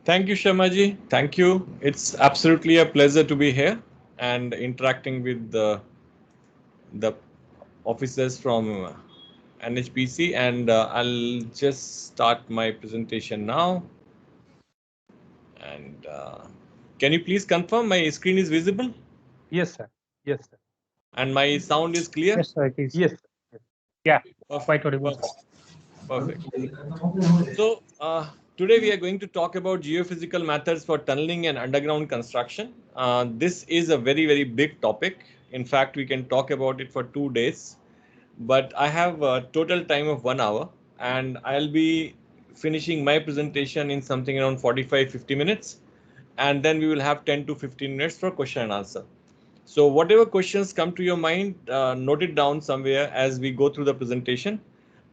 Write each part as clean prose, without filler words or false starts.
Thank you, Sharmaji. Thank you. It's absolutely a pleasure to be here and interacting with the officers from NHPC. And I'll just start my presentation now. And can you please confirm my screen is visible? Yes, sir. Yes, sir. And my sound is clear? Yes, sir, it is. Yes, sir. Yeah, Perfect. quite audible. Perfect. So today we are going to talk about geophysical methods for tunneling and underground construction. This is a very big topic. In fact, we can talk about it for 2 days. But I have a total time of 1 hour, and I'll be finishing my presentation in something around 45-50 minutes, and then we will have 10 to 15 minutes for question and answer. So whatever questions come to your mind, note it down somewhere as we go through the presentation.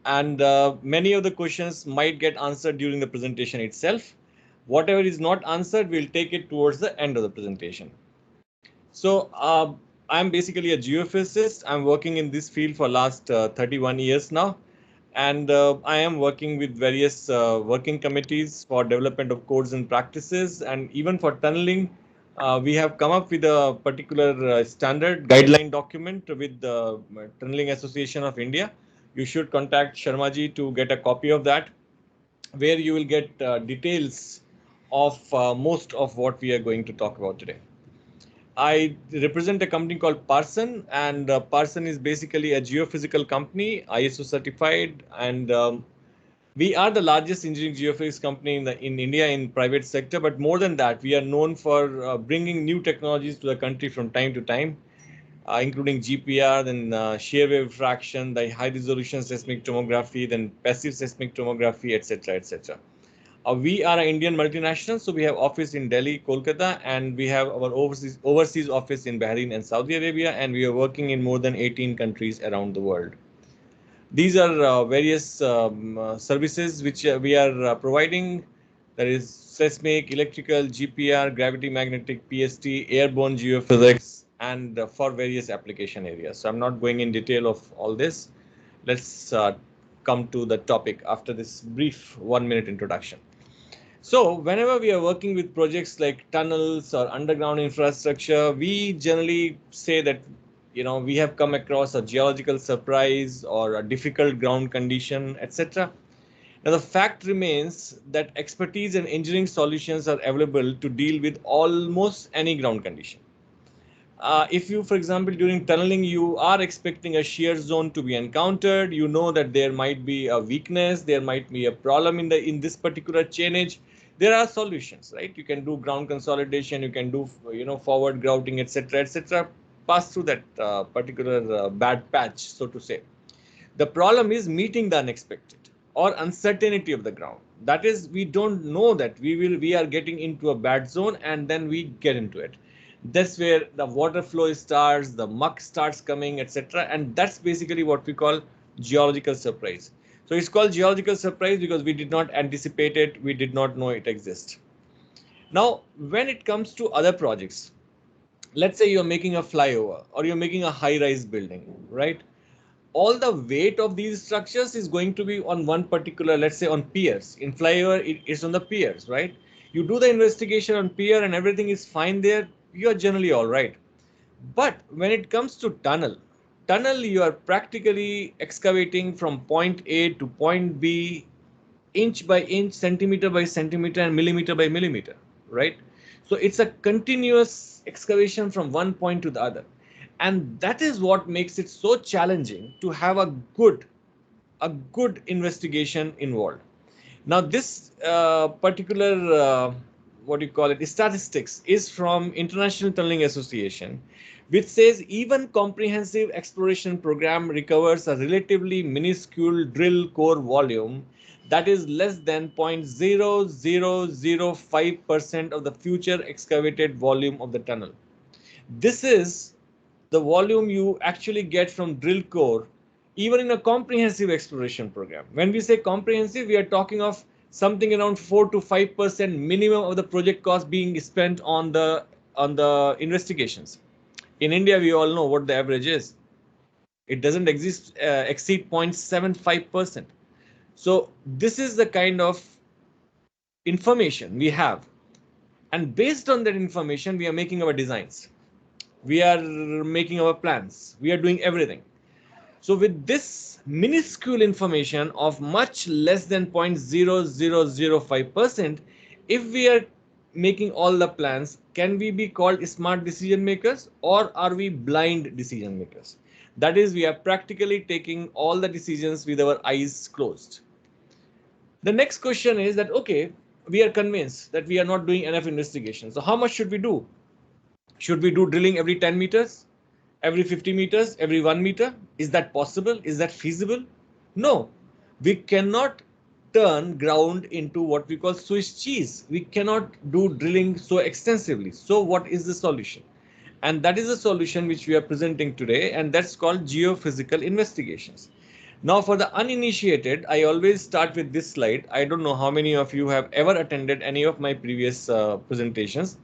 And many of the questions might get answered during the presentation itself. Whatever is not answered, we'll take it towards the end of the presentation. So I'm basically a geophysicist. I'm working in this field for last 31 years now. And I am working with various working committees for development of codes and practices. And even for tunneling, we have come up with a particular standard guideline document with the Tunneling Association of India. You should contact Sharmaji to get a copy of that, where you will get details of most of what we are going to talk about today. I represent a company called Parson, and Parson is basically a geophysical company, ISO certified, and we are the largest engineering geophysics company in India in private sector. But more than that, we are known for bringing new technologies to the country from time to time, including Gpr, then shear wave refraction, the high resolution seismic tomography, then passive seismic tomography, etc., etc. We are an Indian multinational, so we have office in Delhi, Kolkata, and we have our overseas office in Bahrain and Saudi Arabia, and we are working in more than 18 countries around the world. These are various services which we are providing. There is seismic, electrical, Gpr, gravity magnetic, PST, airborne geophysics, and for various application areas. So I'm not going in detail of all this. Let's come to the topic after this brief 1 minute introduction. So whenever we are working with projects like tunnels or underground infrastructure, we generally say that, we have come across a geological surprise or a difficult ground condition, etc. Now the fact remains that expertise and engineering solutions are available to deal with almost any ground condition. If you, for example, during tunneling, you are expecting a shear zone to be encountered, you know that there might be a weakness, there might be a problem in this particular chainage. There are solutions, right? You can do ground consolidation, you can do forward grouting, etc., etc. Pass through that particular bad patch, so to say. The problem is meeting the unexpected or uncertainty of the ground. That is, we don't know that we are getting into a bad zone, and then we get into it. That's where the water flow starts, the muck starts coming, etc. And that's basically what we call geological surprise. So it's called geological surprise because we did not anticipate it, we did not know it exists. Now, when it comes to other projects, let's say you're making a flyover or you're making a high-rise building, right? All the weight of these structures is going to be on one particular, let's say on piers. In flyover, it's on the piers, right? You do the investigation on pier and everything is fine there, you're generally all right. But when it comes to tunnel, you are practically excavating from point A to point B, inch by inch, centimeter by centimeter, and millimeter by millimeter, right? So it's a continuous excavation from one point to the other. And that is what makes it so challenging to have a good investigation involved. Now, this particular what do you call it statistics is from International Tunneling Association, which says even comprehensive exploration program recovers a relatively minuscule drill core volume that is less than 0.0005% of the future excavated volume of the tunnel. This is the volume you actually get from drill core, even in a comprehensive exploration program. When we say comprehensive, we are talking of something around 4 to 5% minimum of the project cost being spent on the investigations. In India, we all know what the average is. It doesn't exceed 0.75%. So this is the kind of information we have, and based on that information, we are making our designs. We are making our plans. We are doing everything. So with this minuscule information of much less than 0.0005%, if we are making all the plans, can we be called smart decision makers, or are we blind decision makers? That is, we are practically taking all the decisions with our eyes closed. The next question is that, okay, we are convinced that we are not doing enough investigation. So how much should we do? Should we do drilling every 10 meters? Every 50 meters, every 1 meter? Is that possible? Is that feasible? No, we cannot turn ground into what we call Swiss cheese. We cannot do drilling so extensively. So what is the solution? And that is the solution which we are presenting today, and that's called geophysical investigations. Now for the uninitiated, I always start with this slide. I don't know how many of you have ever attended any of my previous presentations.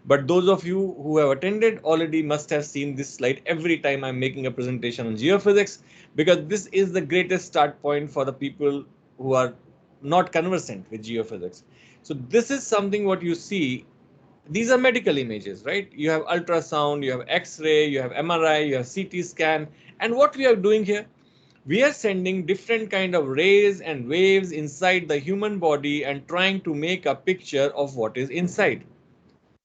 But those of you who have attended already must have seen this slide every time I'm making a presentation on geophysics, because this is the greatest start point for the people who are not conversant with geophysics. So this is something what you see. These are medical images, right? You have ultrasound, you have X-ray, you have MRI, you have CT scan. And what we are doing here, we are sending different kind of rays and waves inside the human body and trying to make a picture of what is inside.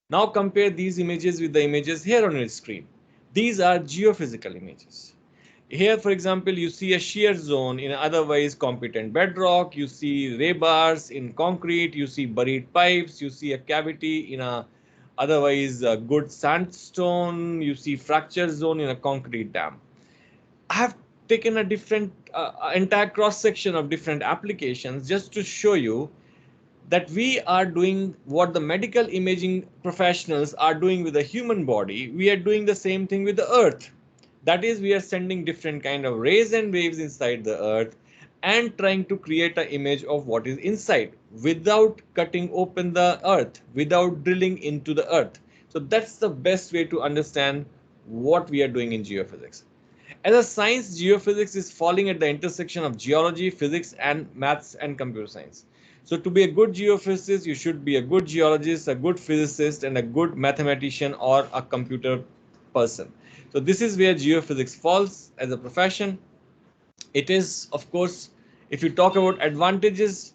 Now compare these images with the images here on your screen. These are geophysical images. Here, for example, you see a shear zone in otherwise competent bedrock. You see ray bars in concrete. You see buried pipes. You see a cavity in a otherwise good sandstone. You see fracture zone in a concrete dam. I have taken a different entire cross section of different applications just to show you that we are doing what the medical imaging professionals are doing with the human body. We are doing the same thing with the earth. That is, we are sending different kind of rays and waves inside the earth and trying to create an image of what is inside without cutting open the earth, without drilling into the earth. So that's the best way to understand what we are doing in geophysics. As a science, geophysics is falling at the intersection of geology, physics, and maths and computer science. So to be a good geophysicist, you should be a good geologist, a good physicist, and a good mathematician or a computer person. So this is where geophysics falls as a profession. It is, of course, if you talk about advantages,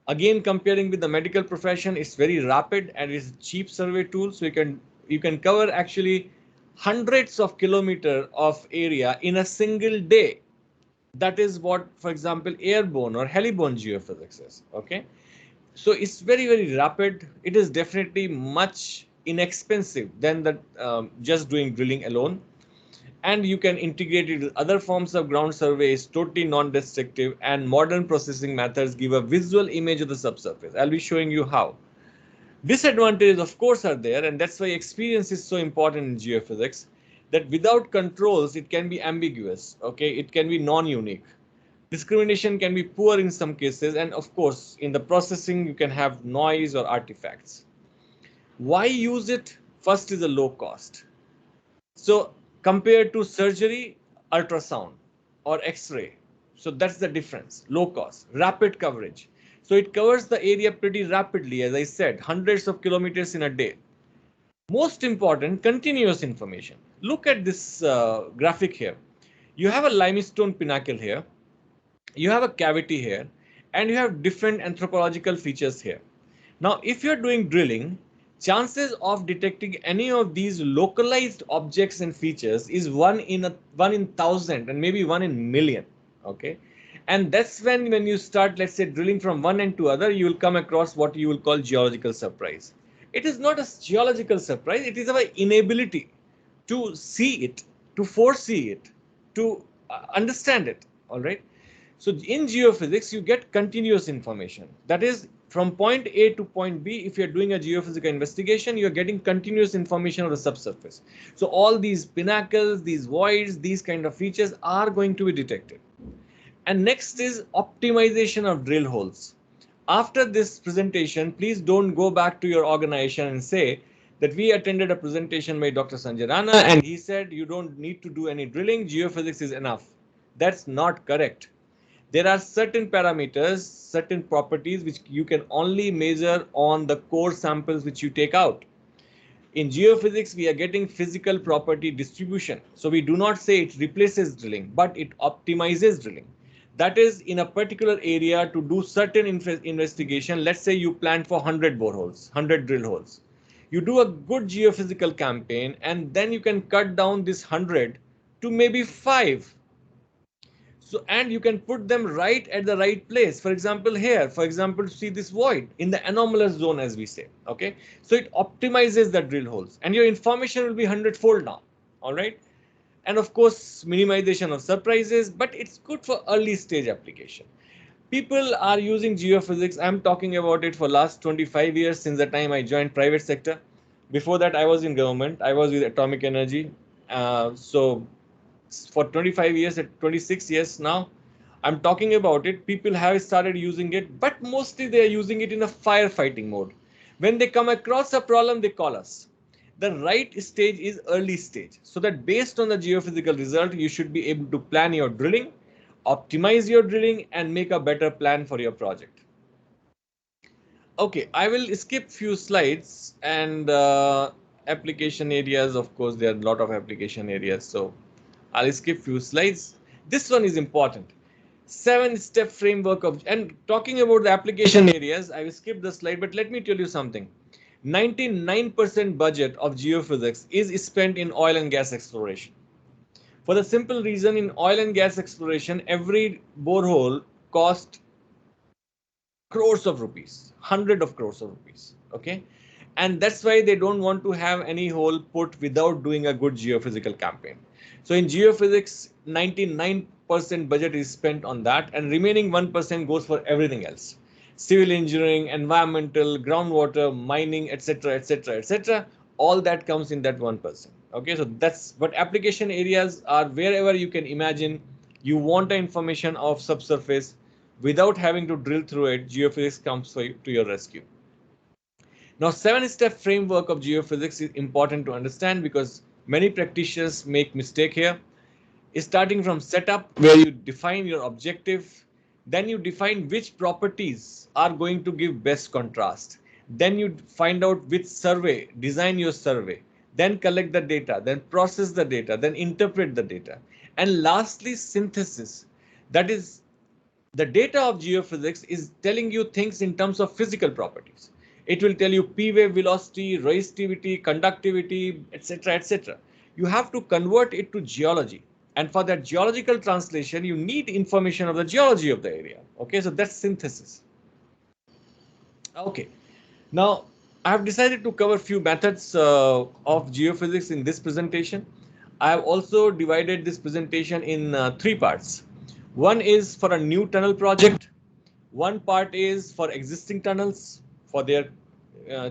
again comparing with the medical profession, it's very rapid and it's a cheap survey tool. So you can cover actually hundreds of kilometers of area in a single day. That is what, for example, airborne or heliborne geophysics is. Okay. So it's very, very rapid. It is definitely much inexpensive than the just doing drilling alone. And you can integrate it with other forms of ground surveys, totally non-destructive, and modern processing methods give a visual image of the subsurface. I'll be showing you how. Disadvantages, of course, are there, and that's why experience is so important in geophysics, that without controls, it can be ambiguous, okay? It can be non-unique. Discrimination can be poor in some cases, and of course, in the processing, you can have noise or artifacts. Why use it? First is a low cost. So compared to surgery, ultrasound or X-ray. So that's the difference. Low cost, rapid coverage. So it covers the area pretty rapidly, as I said, hundreds of kilometers in a day. Most important, continuous information. Look at this graphic here. You have a limestone pinnacle here. You have a cavity here, and you have different anthropological features here. Now, if you're doing drilling, chances of detecting any of these localized objects and features is 1 in 1,000 and maybe 1 in 1,000,000. Okay, and that's when you start, let's say, drilling from one end to other, you will come across what you will call geological surprise. It is not a geological surprise; it is our inability to see it, to foresee it, to understand it. All right. So in geophysics, you get continuous information. That is, from point A to point B, if you're doing a geophysical investigation, you're getting continuous information of the subsurface. So all these pinnacles, these voids, these kind of features are going to be detected. And next is optimization of drill holes. After this presentation, please don't go back to your organization and say that we attended a presentation by Dr. Sanjay Rana and he said you don't need to do any drilling, geophysics is enough. That's not correct. there are certain parameters, certain properties which you can only measure on the core samples which you take out. In geophysics, we are getting physical property distribution. So we do not say it replaces drilling, but it optimizes drilling. That is, in a particular area to do certain investigation, let's say you plan for 100 boreholes, 100 drill holes. You do a good geophysical campaign and then you can cut down this 100 to maybe 5. So, and you can put them right at the right place. For example, here, for example, see this void in the anomalous zone, as we say. Okay, so it optimizes the drill holes and your information will be 100-fold now. All right. And of course, minimization of surprises, but it's good for early stage application. People are using geophysics. I'm talking about it for last 25 years since the time I joined private sector. Before that, I was in government. I was with atomic energy. So for 25 years, at 26 years now, I'm talking about it. People have started using it, but mostly they are using it in a firefighting mode. When they come across a problem, they call us. The right stage is early stage, so that based on the geophysical result, you should be able to plan your drilling, optimize your drilling, and make a better plan for your project. Okay, I will skip few slides and application areas. Of course, there are a lot of application areas, so I'll skip few slides. This one is important. 7-step framework of, and talking about the application areas, I will skip the slide, but let me tell you something. 99% budget of geophysics is spent in oil and gas exploration. For the simple reason, in oil and gas exploration, every borehole costs crores of rupees, hundred of crores of rupees. Okay, and that's why they don't want to have any hole put without doing a good geophysical campaign. So in geophysics, 99% budget is spent on that, and remaining 1% goes for everything else: civil engineering, environmental, groundwater, mining, etc., etc., etc. All that comes in that 1%. Okay, so that's what application areas are. Wherever you can imagine, you want the information of subsurface without having to drill through it, geophysics comes to your rescue. Now, 7-step framework of geophysics is important to understand because many practitioners make mistake here. Starting from setup, where you define your objective, then you define which properties are going to give best contrast. Then you find out which survey, design your survey, then collect the data, then process the data, then interpret the data. And lastly, synthesis. That is, the data of geophysics is telling you things in terms of physical properties. It will tell you P wave velocity, resistivity, conductivity, etc., etc. You have to convert it to geology. And for that geological translation, you need information of the geology of the area. Okay, so that's synthesis. Okay, now I have decided to cover few methods of geophysics in this presentation. I have also divided this presentation in 3 parts. One is for a new tunnel project. One part is for existing tunnels for their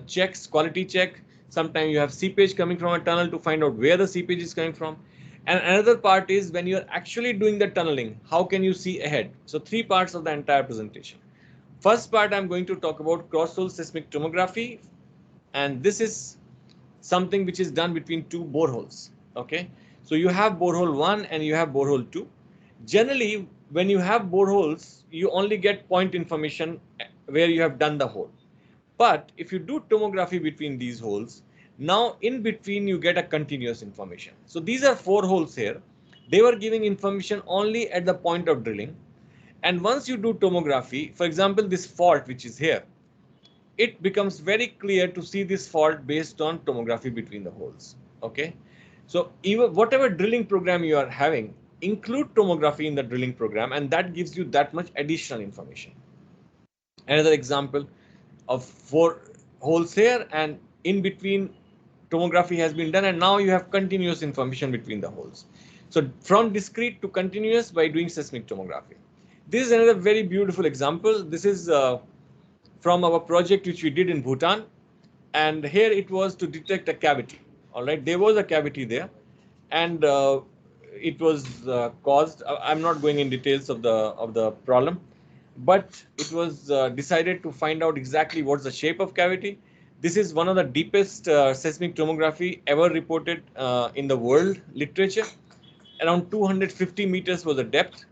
checks, quality check. Sometimes you have seepage coming from a tunnel to find out where the seepage is coming from. And another part is when you're actually doing the tunneling, how can you see ahead? So 3 parts of the entire presentation. First part, I'm going to talk about cross-hole seismic tomography. And this is something which is done between 2 boreholes. Okay, so you have borehole 1 and you have borehole 2. Generally, when you have boreholes, you only get point information where you have done the hole. But if you do tomography between these holes, now in between you get a continuous information. So these are 4 holes here. They were giving information only at the point of drilling. And once you do tomography, for example, this fault which is here, it becomes very clear to see this fault based on tomography between the holes. Okay, so even whatever drilling program you are having, include tomography in the drilling program, and that gives you that much additional information. Another example of 4 holes here, and in between tomography has been done, and now you have continuous information between the holes. So from discrete to continuous by doing seismic tomography. This is another very beautiful example. This is from our project which we did in Bhutan, and here it was to detect a cavity. All right, there was a cavity there, and it was caused. I'm not going in details of the problem, but it was decided to find out exactly what's the shape of cavity. This is one of the deepest seismic tomography ever reported in the world literature. Around 250 meters was the depth,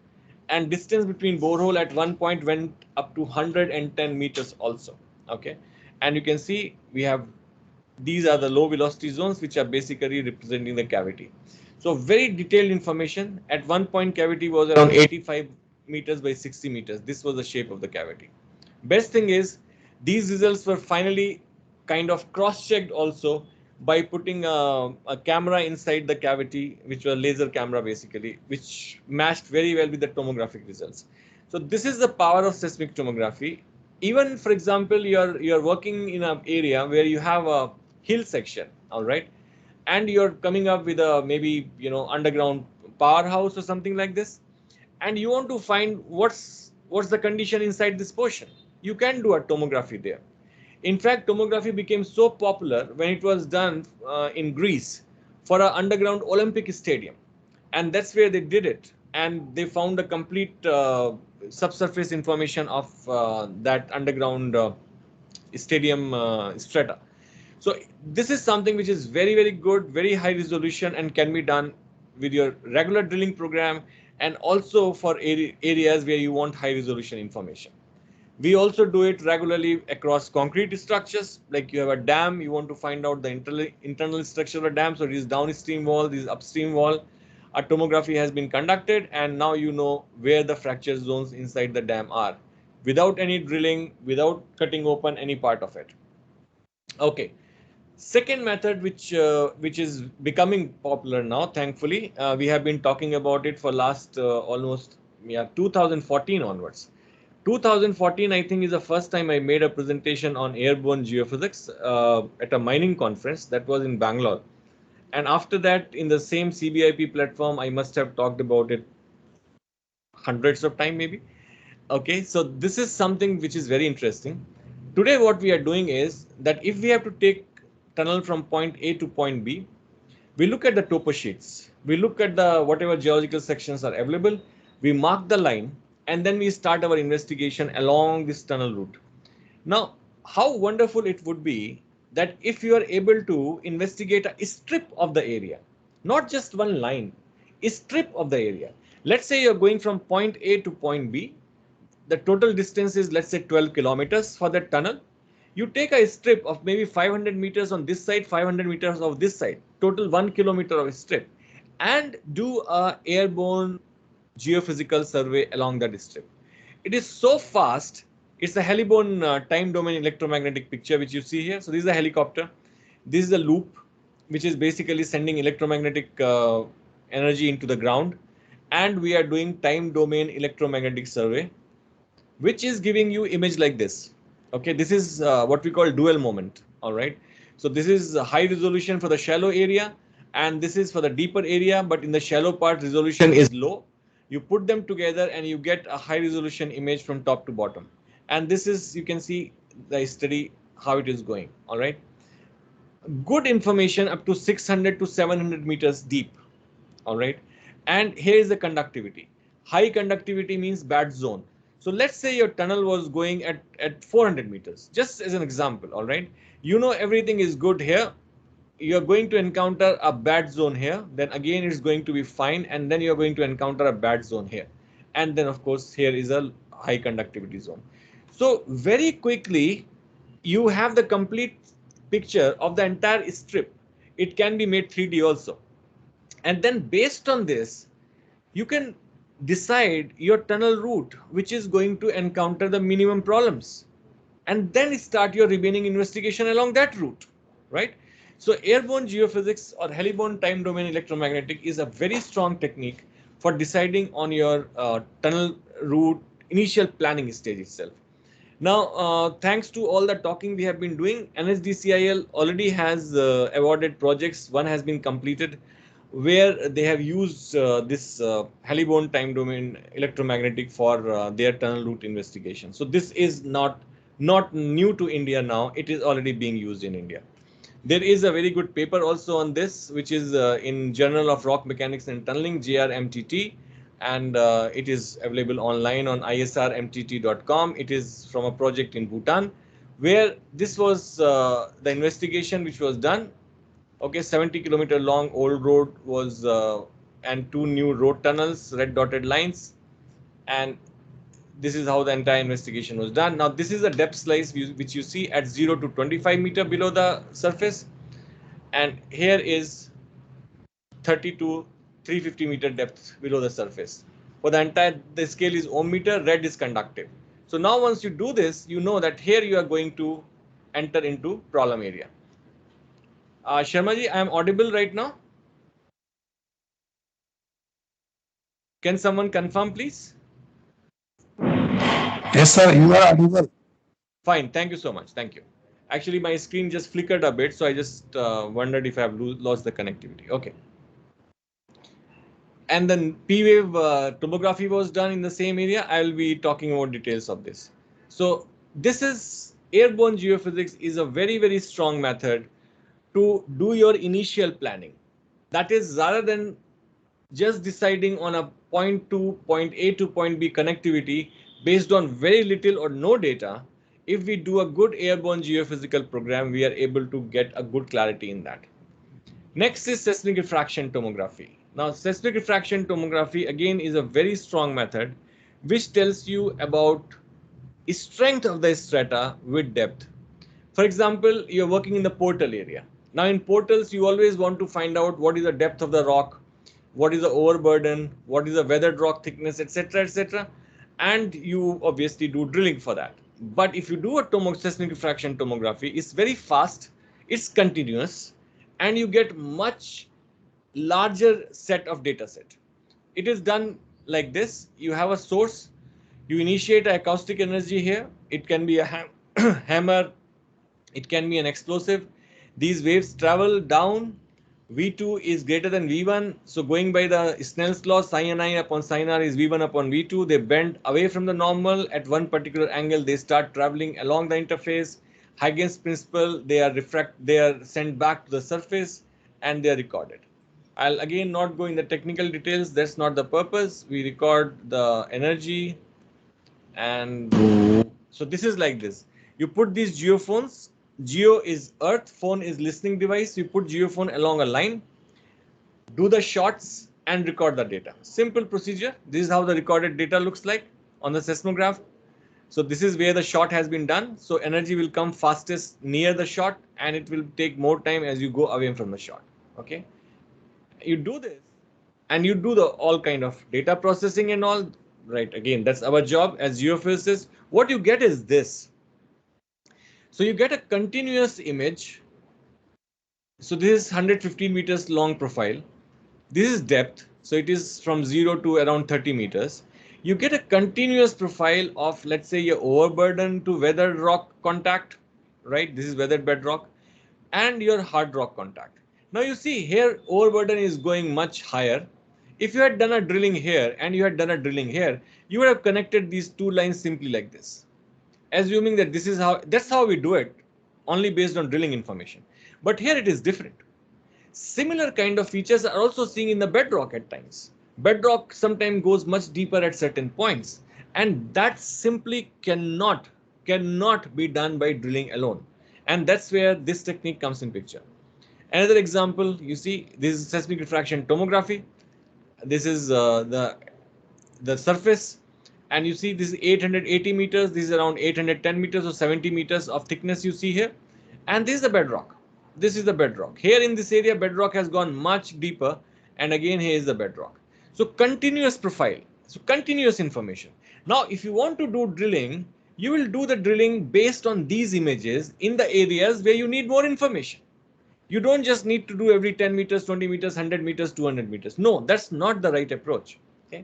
and distance between borehole at one point went up to 110 meters also. Okay, and you can see we have these are the low velocity zones which are basically representing the cavity. So very detailed information. At one point cavity was around 85 meters by 60 meters. This was the shape of the cavity. Best thing is these results were finally kind of cross-checked also by putting a camera inside the cavity, which was laser camera basically, which matched very well with the tomographic results. So this is the power of seismic tomography. Even for example, you're working in an area where you have a hill section, all right, and you're coming up with a maybe underground powerhouse or something like this, and you want to find what's the condition inside this portion. You can do a tomography there. In fact, tomography became so popular when it was done in Greece for an underground Olympic stadium, and that's where they did it, and they found a complete subsurface information of that underground stadium strata. So this is something which is very, very good, very high resolution, and can be done with your regular drilling program, and also for areas where you want high resolution information. We also do it regularly across concrete structures. Like you have a dam, you want to find out the internal structure of a dam. So this downstream wall, this upstream wall. A tomography has been conducted, and now you know where the fracture zones inside the dam are, without any drilling, without cutting open any part of it. Okay. Second method, which is becoming popular now, thankfully, we have been talking about it for last almost 2014 onwards. 2014, I think, is the first time I made a presentation on airborne geophysics at a mining conference that was in Bangalore. And after that, in the same CBIP platform, I must have talked about it hundreds of times, maybe. Okay, so this is something which is very interesting. Today, what we are doing is that if we have to take tunnel from point A to point B, we look at the topo sheets, we look at the whatever geological sections are available, we mark the line, and then we start our investigation along this tunnel route. Now, how wonderful it would be that if you are able to investigate a strip of the area, not just one line, a strip of the area. Let's say you're going from point A to point B. The total distance is, let's say, 12 kilometers for that tunnel. You take a strip of maybe 500 meters on this side, 500 meters of this side, total 1 kilometer of a strip, and do a airborne geophysical survey along that strip. It is so fast. It's a heliborne time domain electromagnetic picture which you see here. So this is a helicopter. This is a loop which is basically sending electromagnetic energy into the ground, and we are doing time domain electromagnetic survey, which is giving you image like this. Okay, this is what we call dual moment. All right, so this is high resolution for the shallow area, and this is for the deeper area, but in the shallow part resolution is low. You put them together and you get a high resolution image from top to bottom, and this is, you can see the study how it is going. All right, good information up to 600 to 700 meters deep. All right, and here is the conductivity. High conductivity means bad zone. So let's say your tunnel was going at 400 meters, just as an example. All right, you know everything is good here. You're going to encounter a bad zone here, then again it's going to be fine, and then you're going to encounter a bad zone here, and then of course here is a high conductivity zone. So very quickly you have the complete picture of the entire strip. It can be made 3D also, and then based on this you can decide your tunnel route which is going to encounter the minimum problems, and then start your remaining investigation along that route, right? So airborne geophysics or heliborne time domain electromagnetic is a very strong technique for deciding on your tunnel route initial planning stage itself. Now, thanks to all the talking we have been doing, NSDCIL already has awarded projects. One has been completed where they have used this heliborne time domain electromagnetic for their tunnel route investigation. So this is not new to India now. It is already being used in India. There is a very good paper also on this, which is in Journal of Rock Mechanics and Tunneling, JRMTT, and it is available online on isrmtt.com. It is from a project in Bhutan, where this was the investigation which was done. Okay, 70-kilometer long old road was and two new road tunnels, red dotted lines, And this is how the entire investigation was done. Now this is a depth slice which you see at 0 to 25 meter below the surface, and here is 30 to 350 meter depth below the surface. For the entire, the scale is ohm meter, red is conductive. So now once you do this, you know that here you are going to enter into problem area. Sharmaji, I am audible right now. Can someone confirm, please? Yes, sir, you are audible. Fine, thank you so much. Thank you. Actually, my screen just flickered a bit, so I just wondered if I have lost the connectivity. Okay. And then P-wave tomography was done in the same area. I will be talking about details of this. So this is airborne geophysics is a very, very strong method to do your initial planning. That is, rather than just deciding on a point to point A to point B connectivity based on very little or no data, if we do a good airborne geophysical program, we are able to get a good clarity in that. Next is seismic refraction tomography. Now, seismic refraction tomography again is a very strong method which tells you about strength of the strata with depth. For example, you're working in the portal area. Now in portals, you always want to find out what is the depth of the rock, what is the overburden, what is the weathered rock thickness, etc., etc. And you obviously do drilling for that. But if you do a seismic refraction tomography, it's very fast, it's continuous, and you get much larger set of data set. It is done like this. You have a source, you initiate a acoustic energy here. It can be a hammer, it can be an explosive. These waves travel down. V2 is greater than V1. So going by the Snell's law, sin I upon sin R is V1 upon V2. They bend away from the normal at one particular angle. They start traveling along the interface. Huygens principle, they are sent back to the surface and they are recorded. I'll again not go in the technical details. That's not the purpose. We record the energy, and so this is like this. You put these geophones. Geo is earth, phone is listening device. You put geophone along a line, do the shots and record the data. Simple procedure. This is how the recorded data looks like on the seismograph. So this is where the shot has been done. So energy will come fastest near the shot and it will take more time as you go away from the shot. Okay. You do this and you do the all kind of data processing and all, right? Again, that's our job as geophysicists. What you get is this. So you get a continuous image. So this is 115 meters long profile. This is depth. So it is from 0 to around 30 meters. You get a continuous profile of, let's say, your overburden to weathered rock contact, right? This is weathered bedrock, and your hard rock contact. Now you see here overburden is going much higher. If you had done a drilling here and you had done a drilling here, you would have connected these two lines simply like this, assuming that this is that's how we do it, only based on drilling information. But here it is different. Similar kind of features are also seen in the bedrock at times. Bedrock sometimes goes much deeper at certain points, and that simply cannot be done by drilling alone. And that's where this technique comes in picture. Another example, you see, this is seismic refraction tomography. This is the surface, and you see this is 880 meters. This is around 810 meters or 70 meters of thickness you see here, and this is the bedrock. This is the bedrock. Here in this area, bedrock has gone much deeper, and again here is the bedrock. So continuous profile, so continuous information. Now, if you want to do drilling, you will do the drilling based on these images in the areas where you need more information. You don't just need to do every 10 meters, 20 meters, 100 meters, 200 meters. No, that's not the right approach. Okay.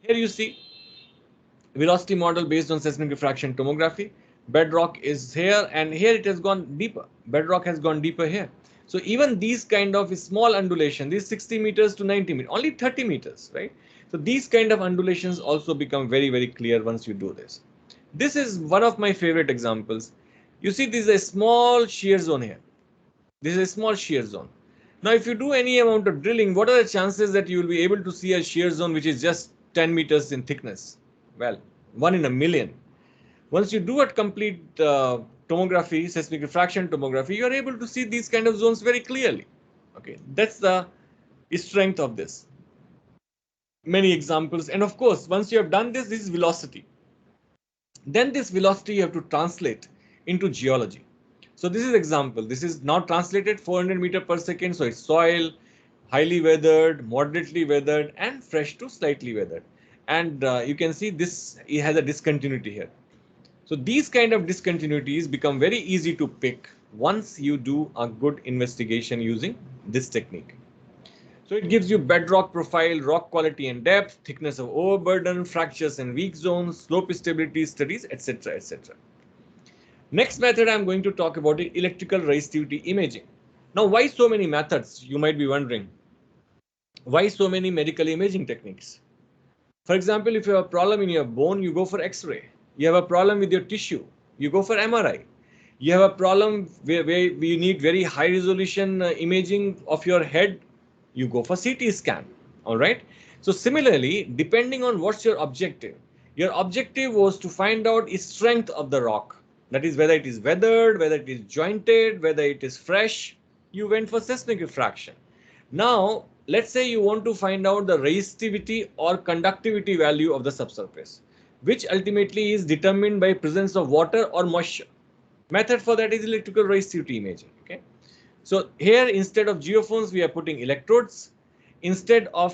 Here you see velocity model based on seismic refraction tomography. Bedrock is here, and here it has gone deeper. Bedrock has gone deeper here. So even these kind of small undulation, these 60 meters to 90 meters, only 30 meters, right? So these kind of undulations also become very, very clear once you do this. This is one of my favorite examples. You see, this is a small shear zone here. This is a small shear zone. Now, if you do any amount of drilling, what are the chances that you will be able to see a shear zone which is just 10 meters in thickness? Well, 1 in a million. Once you do a complete tomography, seismic refraction tomography, you are able to see these kind of zones very clearly. Okay, that's the strength of this. many examples. And of course, once you have done this, this is velocity. Then this velocity you have to translate into geology. So this is example. This is now translated 400 meter per second. So it's soil, highly weathered, moderately weathered, and fresh to slightly weathered. And you can see this, it has a discontinuity here. So these kind of discontinuities become very easy to pick once you do a good investigation using this technique. So it gives you bedrock profile, rock quality and depth, thickness of overburden, fractures and weak zones, slope stability studies, etc. etc. Next method I'm going to talk about is electrical resistivity imaging. Now, why so many methods? You might be wondering. Why so many medical imaging techniques? For example, if you have a problem in your bone, you go for X-ray. You have a problem with your tissue, you go for MRI. You have a problem where you need very high resolution imaging of your head, you go for CT scan. All right. So similarly, depending on what's your objective was to find out the strength of the rock. That is whether it is weathered, whether it is jointed, whether it is fresh. You went for seismic refraction. Now, let's say you want to find out the resistivity or conductivity value of the subsurface, which ultimately is determined by presence of water or moisture. Method for that is electrical resistivity imaging. Okay. So here, instead of geophones, we are putting electrodes. Instead of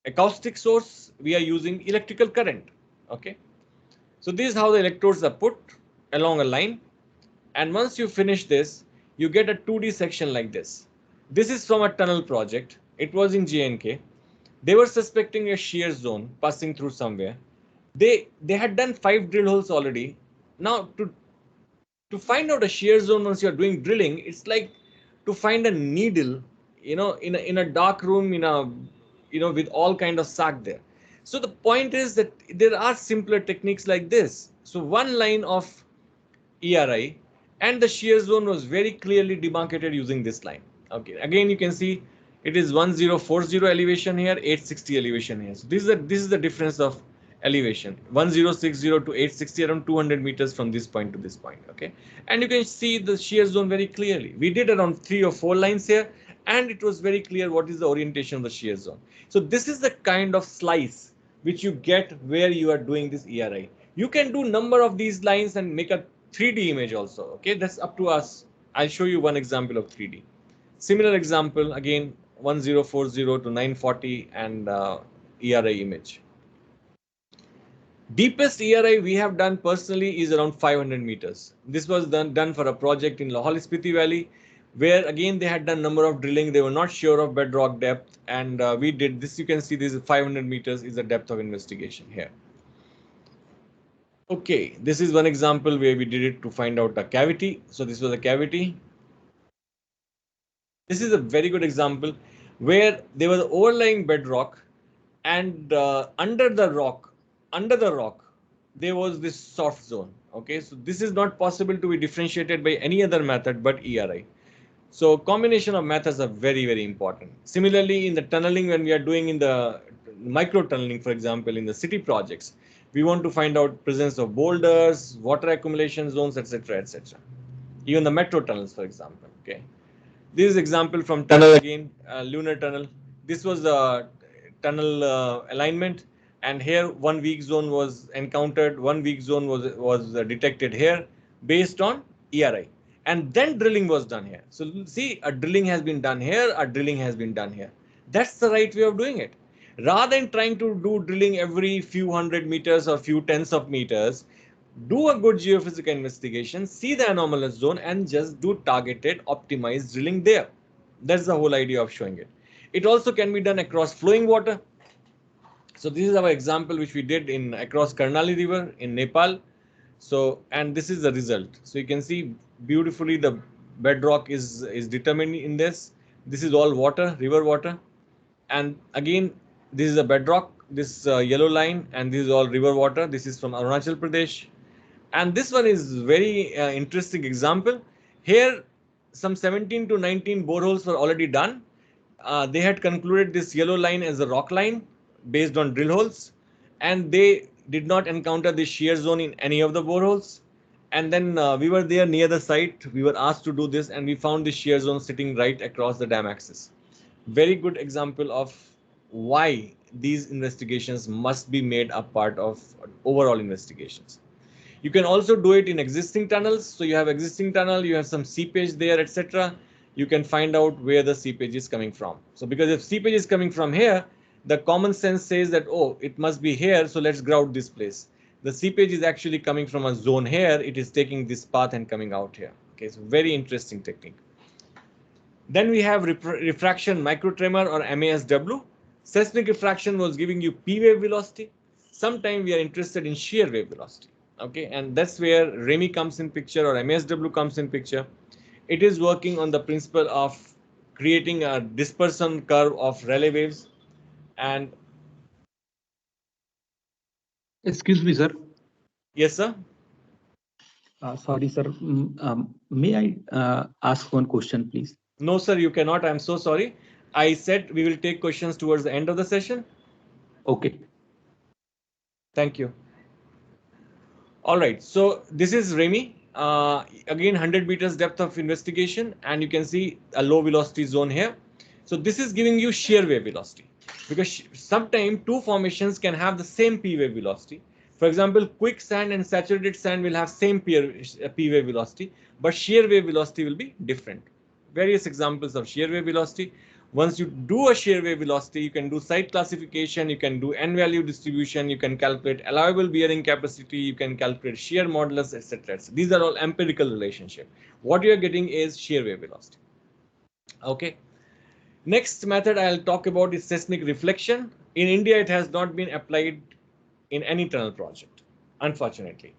acoustic source, we are using electrical current. Okay. So this is how the electrodes are put along a line. And once you finish this, you get a 2D section like this. This is from a tunnel project. It was in JNK. They were suspecting a shear zone passing through somewhere. They had done 5 drill holes already. Now to find out a shear zone once you're doing drilling, it's like to find a needle, in a dark room, with all kind of sack there. So the point is that there are simpler techniques like this. So one line of ERI and the shear zone was very clearly demarcated using this line. Okay, again you can see it is 1040 elevation here, 860 elevation here. So this is the difference of elevation, 1060 to 860, around 200 meters from this point to this point. Okay, and you can see the shear zone very clearly. We did around 3 or 4 lines here, and it was very clear what is the orientation of the shear zone. So this is the kind of slice which you get where you are doing this ERI. You can do number of these lines and make a 3D image also. Okay, that's up to us. I'll show you one example of 3D. Similar example again, 1040 to 940 and ERI image. Deepest ERI we have done personally is around 500 meters. This was done for a project in Lahaul Spiti Valley, where again they had done number of drilling. They were not sure of bedrock depth, and we did this. You can see this is 500 meters is the depth of investigation here. Okay, this is one example where we did it to find out a cavity. So this was a cavity. This is a very good example where there was overlying bedrock, and under the rock, there was this soft zone. Okay, so this is not possible to be differentiated by any other method but ERI. So combination of methods are very, very important. Similarly, in the tunneling, when we are doing in the micro tunneling, for example, in the city projects, we want to find out presence of boulders, water accumulation zones, etc., etc. Even the metro tunnels, for example. Okay, this is example from tunnel again, lunar tunnel. This was the tunnel alignment, and here one weak zone was encountered. One weak zone was detected here based on ERI. And then drilling was done here. So see, a drilling has been done here, a drilling has been done here. That's the right way of doing it. Rather than trying to do drilling every few hundred meters or few tens of meters, do a good geophysical investigation, see the anomalous zone, and just do targeted optimized drilling there. That's the whole idea of showing it. It also can be done across flowing water. So this is our example which we did in across Karnali River in Nepal. So, and this is the result. So you can see beautifully the bedrock is determined in this. This is all water, river water. And again, this is a bedrock, this yellow line, and this is all river water. This is from Arunachal Pradesh. And this one is very interesting example. Here, some 17 to 19 boreholes were already done. They had concluded this yellow line as a rock line based on drill holes, and they did not encounter the shear zone in any of the boreholes. And then we were there near the site. We were asked to do this, and we found the shear zone sitting right across the dam axis. Very good example of why these investigations must be made a part of overall investigations. You can also do it in existing tunnels. So you have existing tunnel, you have some seepage there, etc. You can find out where the seepage is coming from. So because if seepage is coming from here, the common sense says that, oh, it must be here, so let's grout this place. The seepage is actually coming from a zone here. It is taking this path and coming out here. Okay, so very interesting technique. Then we have refraction microtremor or MASW. Seismic refraction was giving you P wave velocity. Sometimes we are interested in shear wave velocity. Okay, and that's where REMI comes in picture or MASW comes in picture. It is working on the principle of creating a dispersion curve of Rayleigh waves. And excuse me, sir. yes, sir. Sorry, sir. May I ask one question, please? No, sir, you cannot. I'm so sorry. I said we will take questions towards the end of the session. Okay. Thank you. All right, so this is REMI. Again, 100 meters depth of investigation, and you can see a low velocity zone here. So this is giving you shear wave velocity, because sometimes two formations can have the same P wave velocity. For example, quicksand and saturated sand will have same P wave velocity, but shear wave velocity will be different. Various examples of shear wave velocity. Once you do a shear wave velocity, you can do site classification, you can do n-value distribution, you can calculate allowable bearing capacity, you can calculate shear modulus, etc. These are all empirical relationship. What you are getting is shear wave velocity. Okay. Next method I'll talk about is seismic reflection. In India, it has not been applied in any tunnel project, unfortunately,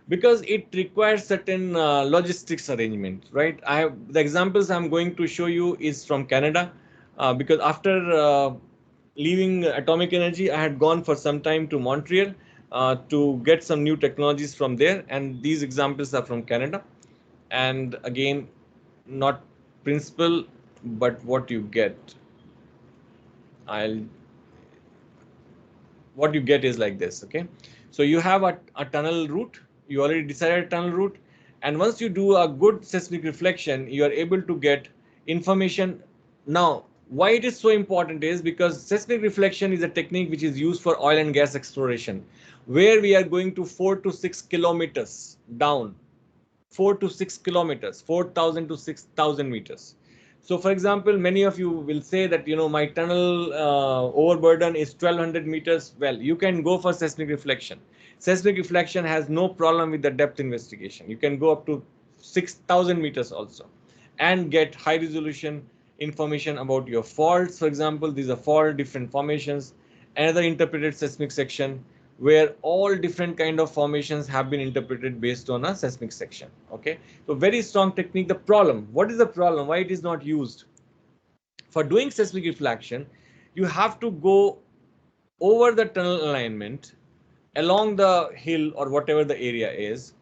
because it requires certain logistics arrangement, right? The examples I'm going to show you is from Canada, because after leaving atomic energy, I had gone for some time to Montreal to get some new technologies from there, and these examples are from Canada. And again, not principle, but what you get. What you get is like this. Okay, so you have a tunnel route. You already decided a tunnel route, and once you do a good seismic reflection, you are able to get information. Now, why it is so important is because seismic reflection is a technique which is used for oil and gas exploration, where we are going to 4 to 6 kilometers down, 4 to 6 kilometers, 4,000 to 6,000 meters. So for example, many of you will say that, my tunnel overburden is 1200 meters. Well, you can go for seismic reflection. Seismic reflection has no problem with the depth investigation. You can go up to 6,000 meters also and get high resolution information about your faults. For example, these are fault different formations. Another interpreted seismic section where all different kind of formations have been interpreted based on a seismic section. Okay, so very strong technique. The problem, what is the problem? Why it is not used? For doing seismic reflection, you have to go over the tunnel alignment, along the hill or whatever the area is,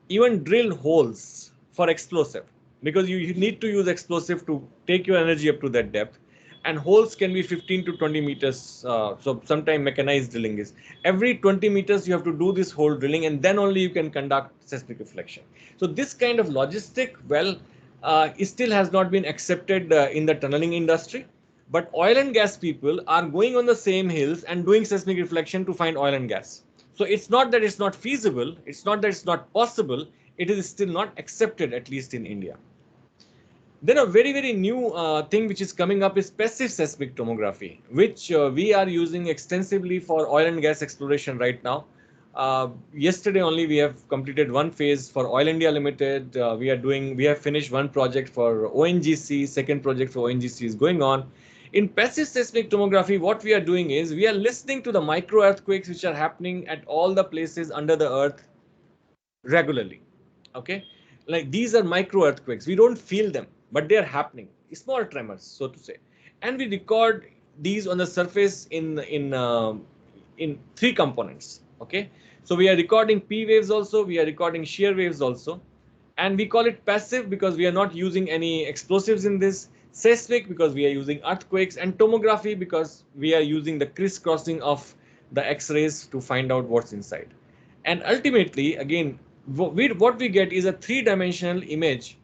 even drill holes for explosive, because you need to use explosive to take your energy up to that depth. And holes can be 15 to 20 meters. So sometimes mechanized drilling is every 20 meters you have to do this hole drilling, and then only you can conduct seismic reflection. So this kind of logistic, it still has not been accepted in the tunneling industry. But oil and gas people are going on the same hills and doing seismic reflection to find oil and gas. So it's not that it's not feasible, it's not that it's not possible, it is still not accepted, at least in India. Then a very, very new thing which is coming up is passive seismic tomography, which we are using extensively for oil and gas exploration right now. Yesterday only we have completed one phase for Oil India Limited. We have finished one project for ONGC, second project for ONGC is going on. In passive seismic tomography, what we are doing is we are listening to the micro earthquakes which are happening at all the places under the earth regularly. Okay, like these are micro earthquakes. We don't feel them, but they are happening. Small tremors, so to say, and we record these on the surface in three components. Okay, so we are recording P waves also, we are recording shear waves also, and we call it passive because we are not using any explosives in this. Seismic because we are using earthquakes, and tomography because we are using the crisscrossing of the X-rays to find out what's inside. And ultimately, again, what we get is a three-dimensional image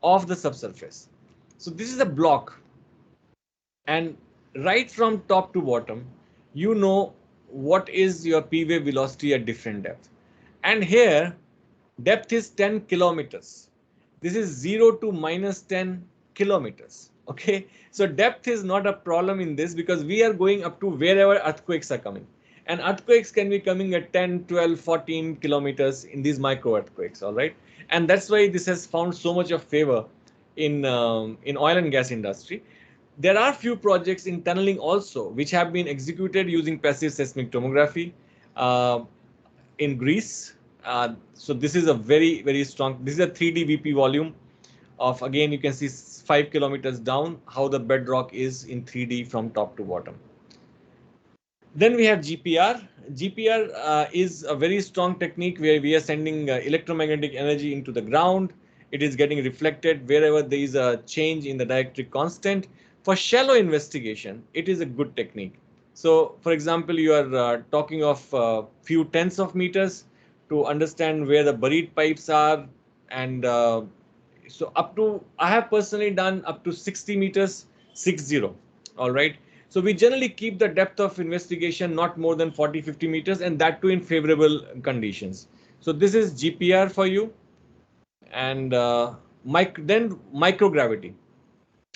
of the subsurface. So this is a block, and right from top to bottom, you know what is your P wave velocity at different depth. And here, depth is 10 kilometers. This is 0 to minus 10 kilometers. Okay, so depth is not a problem in this because we are going up to wherever earthquakes are coming. And earthquakes can be coming at 10, 12, 14 kilometers in these micro earthquakes, all right? And that's why this has found so much of favor in oil and gas industry. There are few projects in tunneling also which have been executed using passive seismic tomography in Greece. So this is a very, very strong, this is a 3D VP volume of, again, you can see 5 kilometers down how the bedrock is in 3D from top to bottom. Then we have GPR. GPR is a very strong technique where we are sending electromagnetic energy into the ground. It is getting reflected wherever there is a change in the dielectric constant. For shallow investigation, it is a good technique. So, for example, you are talking of few tens of meters to understand where the buried pipes are, and so up to, I have personally done up to 60 meters, 60. All right. So we generally keep the depth of investigation not more than 40, 50 meters, and that too in favorable conditions. So this is GPR for you. And then microgravity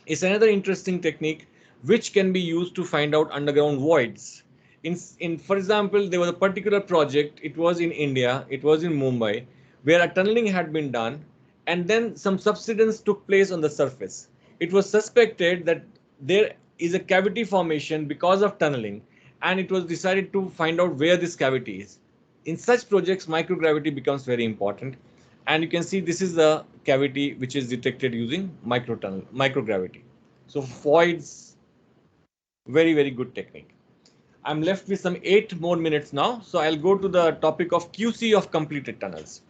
is another interesting technique which can be used to find out underground voids. For example, there was a particular project, it was in India, it was in Mumbai, where a tunneling had been done, and then some subsidence took place on the surface. It was suspected that there is a cavity formation because of tunneling, and it was decided to find out where this cavity is. In such projects, microgravity becomes very important. And you can see this is the cavity which is detected using microgravity. So voids, very, very good technique. I'm left with some 8 more minutes now. So I'll go to the topic of QC of completed tunnels.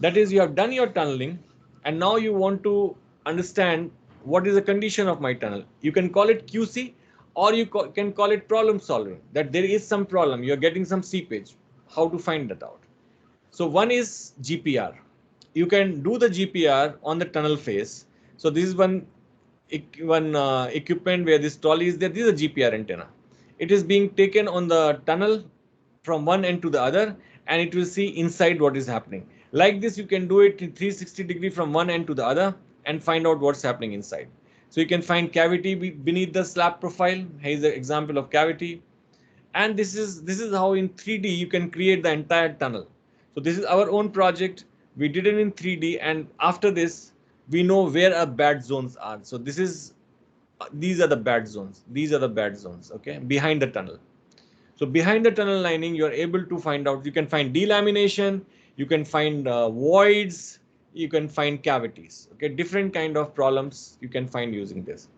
That is, you have done your tunneling and now you want to understand what is the condition of my tunnel. You can call it QC, or you can call it problem solving, that there is some problem, you're getting some seepage, how to find that out. So one is GPR. You can do the GPR on the tunnel face. So this is one equipment where this trolley is there. This is a GPR antenna. It is being taken on the tunnel from one end to the other, and it will see inside what is happening. Like this, you can do it in 360-degree from one end to the other and find out what's happening inside. So you can find cavity beneath the slab profile. Here is an example of cavity. And this is how in 3D you can create the entire tunnel. So this is our own project. We did it in 3D, and after this we know where our bad zones are. So these are the bad zones. These are the bad zones, okay, behind the tunnel. So behind the tunnel lining, you are able to find out, you can find delamination, you can find voids, you can find cavities, okay, different kind of problems you can find using this.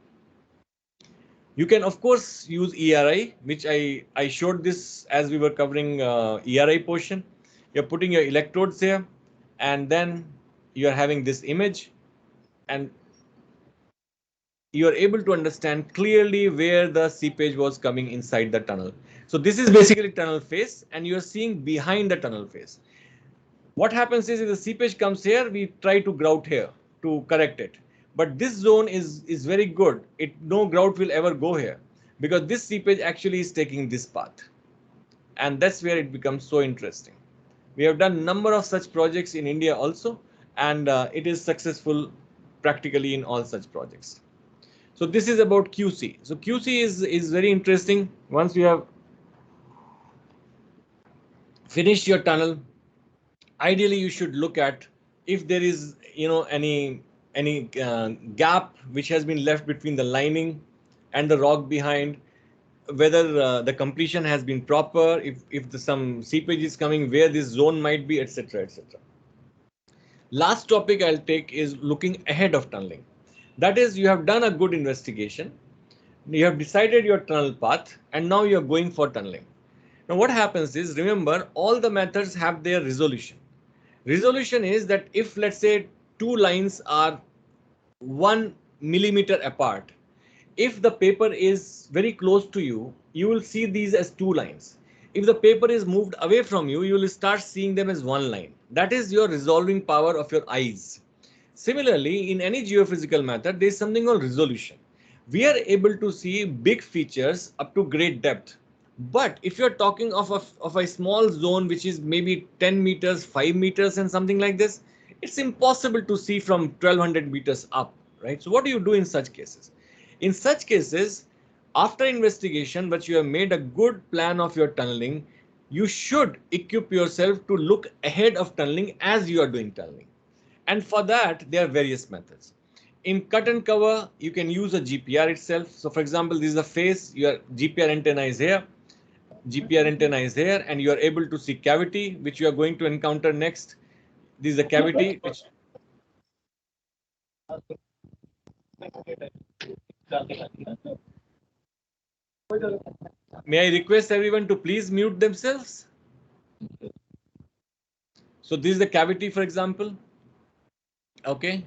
You can, of course, use ERI, which I showed this as we were covering ERI portion. You're putting your electrodes here, and then you're having this image, and you're able to understand clearly where the seepage was coming inside the tunnel. So this is basically tunnel face, and you're seeing behind the tunnel face. What happens is if the seepage comes here, we try to grout here to correct it. But this zone is very good. No grout will ever go here because this seepage actually is taking this path. And that's where it becomes so interesting. We have done a number of such projects in India also, and it is successful practically in all such projects. So this is about QC. So QC is very interesting. Once you have finished your tunnel, ideally you should look at if there is any gap which has been left between the lining and the rock behind, whether the completion has been proper, if some seepage is coming, where this zone might be, etc., etc. Last topic I'll take is looking ahead of tunneling. That is, you have done a good investigation, you have decided your tunnel path, and now you're going for tunneling. Now what happens is, remember, all the methods have their resolution. Resolution is that if, let's say, two lines are 1 millimeter apart, if the paper is very close to you, you will see these as two lines. If the paper is moved away from you, you will start seeing them as one line. That is your resolving power of your eyes. Similarly, in any geophysical method, there is something called resolution. we are able to see big features up to great depth. But if you're talking of a small zone, which is maybe 10 meters, 5 meters and something like this, it's impossible to see from 1200 meters up, right? So what do you do in such cases? In such cases, after investigation, but you have made a good plan of your tunneling, you should equip yourself to look ahead of tunneling as you are doing tunneling. And for that, there are various methods. In cut and cover, you can use a GPR itself. So for example, this is the face, your Gpr antenna is here, Gpr antenna is here, and you are able to see cavity, which you are going to encounter next. This is the cavity, which may I request everyone to please mute themselves? So this is the cavity, for example. Okay.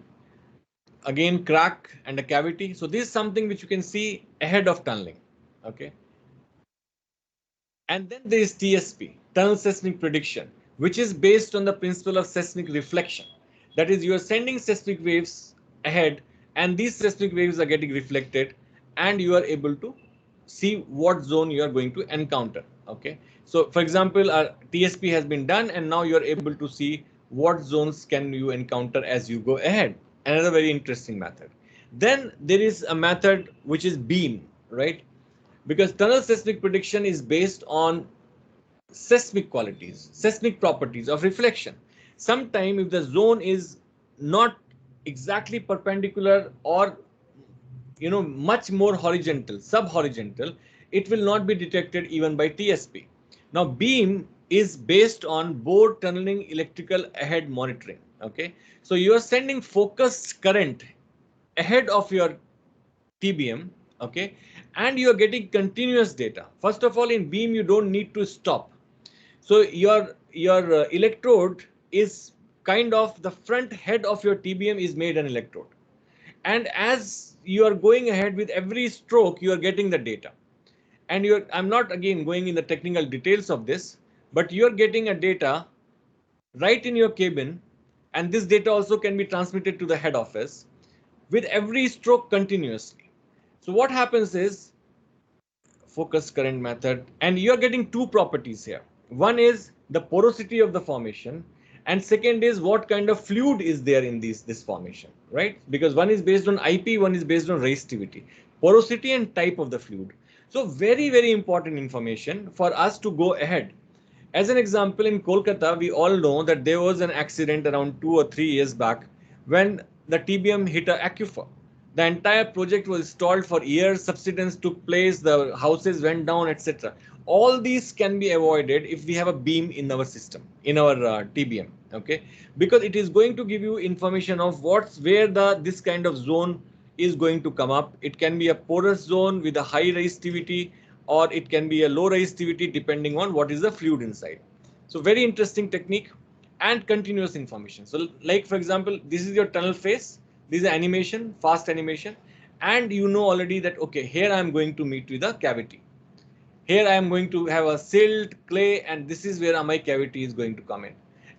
Again, crack and a cavity. So this is something which you can see ahead of tunneling. Okay. And then there is TSP, tunnel seismic prediction, which is based on the principle of seismic reflection. That is, you are sending seismic waves ahead, and these seismic waves are getting reflected, and you are able to see what zone you are going to encounter. Okay. So for example, our TSP has been done, and now you are able to see what zones can you encounter as you go ahead. Another very interesting method. Then there is a method which is beam, right? Because tunnel seismic prediction is based on seismic qualities, seismic properties of reflection. Sometimes if the zone is not exactly perpendicular or much more horizontal, sub-horizontal, it will not be detected even by TSP. Now beam is based on bore tunneling electrical ahead monitoring. Okay, so you are sending focused current ahead of your TBM, okay, and you are getting continuous data. First of all, in beam you don't need to stop. So your electrode is kind of the front head of your TBM is made an electrode, and as you are going ahead with every stroke, you are getting the data. And I'm not again going in the technical details of this, but you're getting a data right in your cabin, and this data also can be transmitted to the head office with every stroke continuously. So what happens is focused current method, and you're getting two properties here. One is the porosity of the formation, and second is what kind of fluid is there in this formation, right? Because one is based on IP, one is based on resistivity, porosity and type of the fluid. So very, very important information for us to go ahead. As an example, in Kolkata, we all know that there was an accident around 2 or 3 years back when the TBM hit an aquifer. The entire project was stalled for years, subsidence took place, the houses went down, etc. All these can be avoided if we have a beam in our system, in our TBM, okay? Because it is going to give you information of where this kind of zone is going to come up. It can be a porous zone with a high resistivity, or it can be a low resistivity depending on what is the fluid inside. So very interesting technique and continuous information. So like for example, this is your tunnel face, this is animation, fast animation, and you know already that okay, here I am going to meet with a cavity. Here I am going to have a silt, clay, and this is where my cavity is going to come in.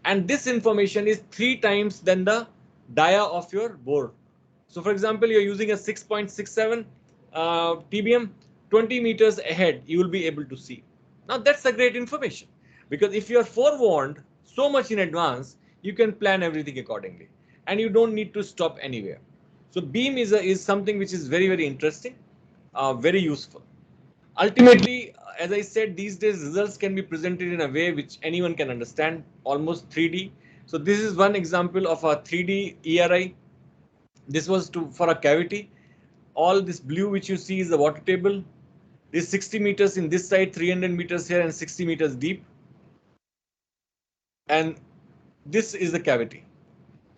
And this information is 3 times than the dia of your bore. So for example, you're using a 6.67 TBM, 20 meters ahead, you will be able to see. Now that's a great information, because if you're forewarned so much in advance, you can plan everything accordingly and you don't need to stop anywhere. So beam is something which is very, very interesting, very useful. Ultimately, as I said, these days results can be presented in a way which anyone can understand, almost 3D. So this is one example of a 3D ERI. This was for a cavity. All this blue which you see is the water table. This 60 meters in this side, 300 meters here, and 60 meters deep. And this is the cavity.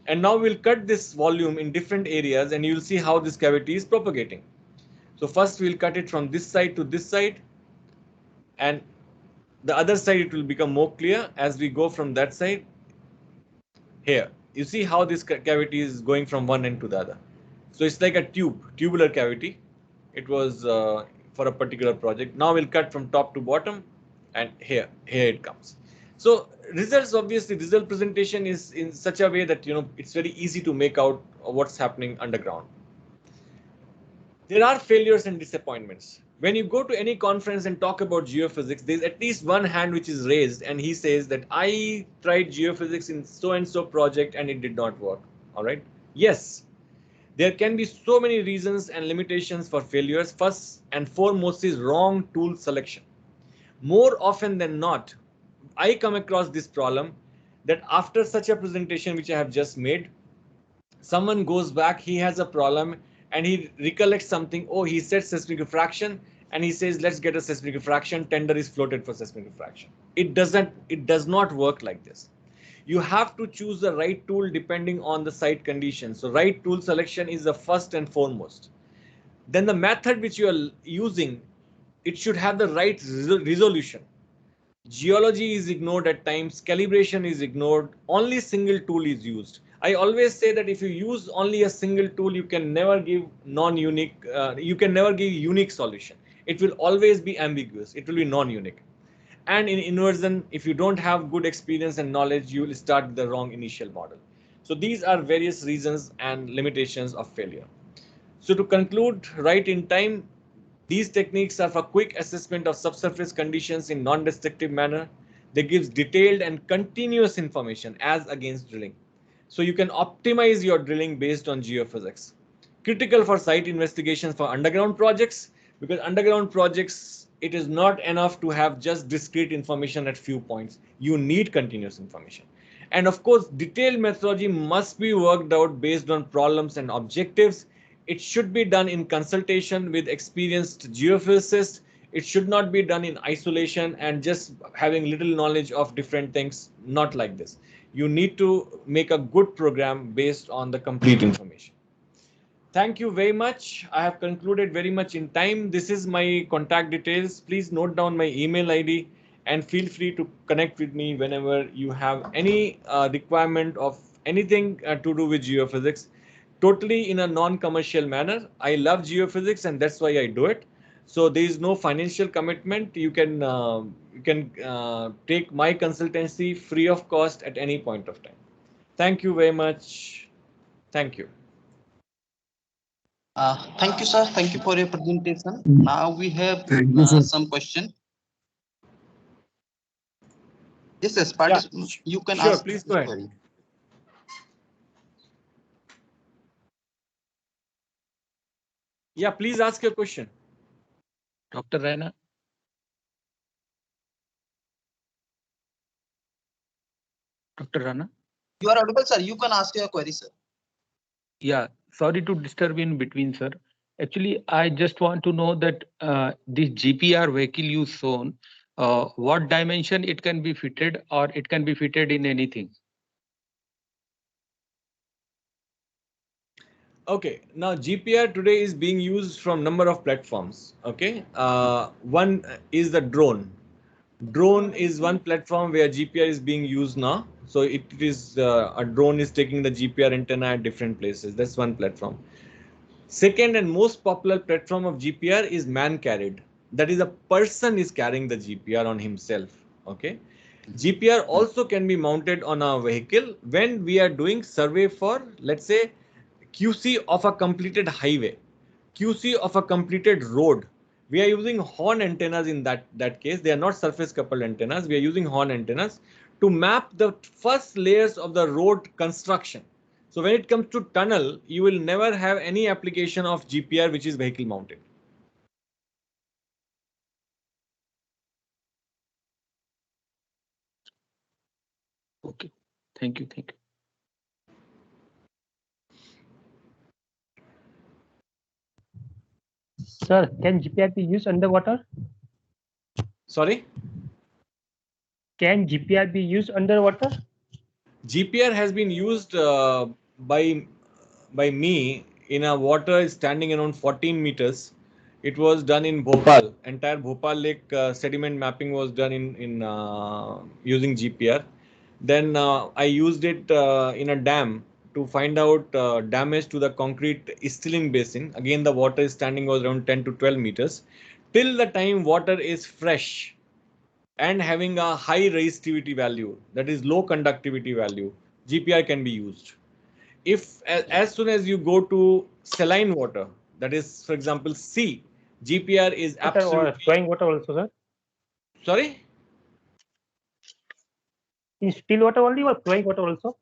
And now we'll cut this volume in different areas and you'll see how this cavity is propagating. So first we'll cut it from this side to this side, and the other side it will become more clear as we go from that side. Here you see how this cavity is going from one end to the other. So it's like a tubular cavity. It was for a particular project. Now we'll cut from top to bottom, and here it comes. So results, obviously result presentation is in such a way that it's very easy to make out what's happening underground. There are failures and disappointments. When you go to any conference and talk about geophysics, there's at least one hand which is raised and he says that I tried geophysics in so and so project and it did not work. All right. Yes, there can be so many reasons and limitations for failures. First and foremost is wrong tool selection. More often than not, I come across this problem that after such a presentation which I have just made, someone goes back, he has a problem and he recollects something. Oh, he said seismic refraction and he says, let's get a seismic refraction. Tender is floated for seismic refraction. It does not work like this. You have to choose the right tool depending on the site conditions. So right tool selection is the first and foremost. Then the method which you are using, it should have the right resolution. Geology is ignored at times, calibration is ignored, only single tool is used. I always say that if you use only a single tool, you can never give non-unique, you can never give unique solution. It will always be ambiguous, it will be non-unique. And in inversion, if you don't have good experience and knowledge, you will start the wrong initial model. So these are various reasons and limitations of failure. So to conclude, right in time, these techniques are for quick assessment of subsurface conditions in non-destructive manner. They give detailed and continuous information as against drilling. So you can optimize your drilling based on geophysics. Critical for site investigations for underground projects, because underground projects, it is not enough to have just discrete information at few points. You need continuous information. And of course, detailed methodology must be worked out based on problems and objectives. It should be done in consultation with experienced geophysicists. It should not be done in isolation and just having little knowledge of different things, not like this. You need to make a good program based on the complete information. Thank you very much. I have concluded very much in time. This is my contact details. Please note down my email ID and feel free to connect with me whenever you have any requirement of anything to do with geophysics. Totally in a non-commercial manner. I love geophysics and that's why I do it. So there is no financial commitment. You can take my consultancy free of cost at any point of time. Thank you very much. Thank you. Thank you, sir. Thank you for your presentation. Now we have some question. Yes, yes, you can Sure, ask. please go ahead. Query. Yeah, please ask your question. Dr. Raina. Dr. Rana? You are audible, sir. You can ask your query, sir. Yeah, sorry to disturb in between, sir. Actually, I just want to know that this GPR vehicle you shown, what dimension it can be fitted or it can be fitted in anything? Okay, now GPR today is being used from number of platforms. Okay, one is the drone. Drone is one platform where GPR is being used now. So it is a drone is taking the GPR antenna at different places. That's one platform. Second and most popular platform of GPR is man carried. That is, a person is carrying the GPR on himself. Okay. GPR also can be mounted on a vehicle when we are doing survey for, let's say, QC of a completed highway, QC of a completed road. We are using horn antennas in that case. They are not surface coupled antennas. We are using horn antennas to map the first layers of the road construction. So when it comes to tunnel, you will never have any application of GPR which is vehicle mounted. Okay, thank you, thank you. Sir, can GPR be used underwater? Sorry? Can GPR be used underwater? GPR has been used by me in a water standing around 14 meters. It was done in Bhopal. Entire Bhopal Lake sediment mapping was done in using GPR. Then I used it in a dam to find out damage to the concrete stilling basin. Again, the water standing was around 10 to 12 meters. Till the time water is fresh and having a high resistivity value, that is low conductivity value, GPR can be used. If as soon as you go to saline water, that is, for example, sea, GPR is Or absolutely. flowing water also, sir. Sorry? In still water only or flowing water also?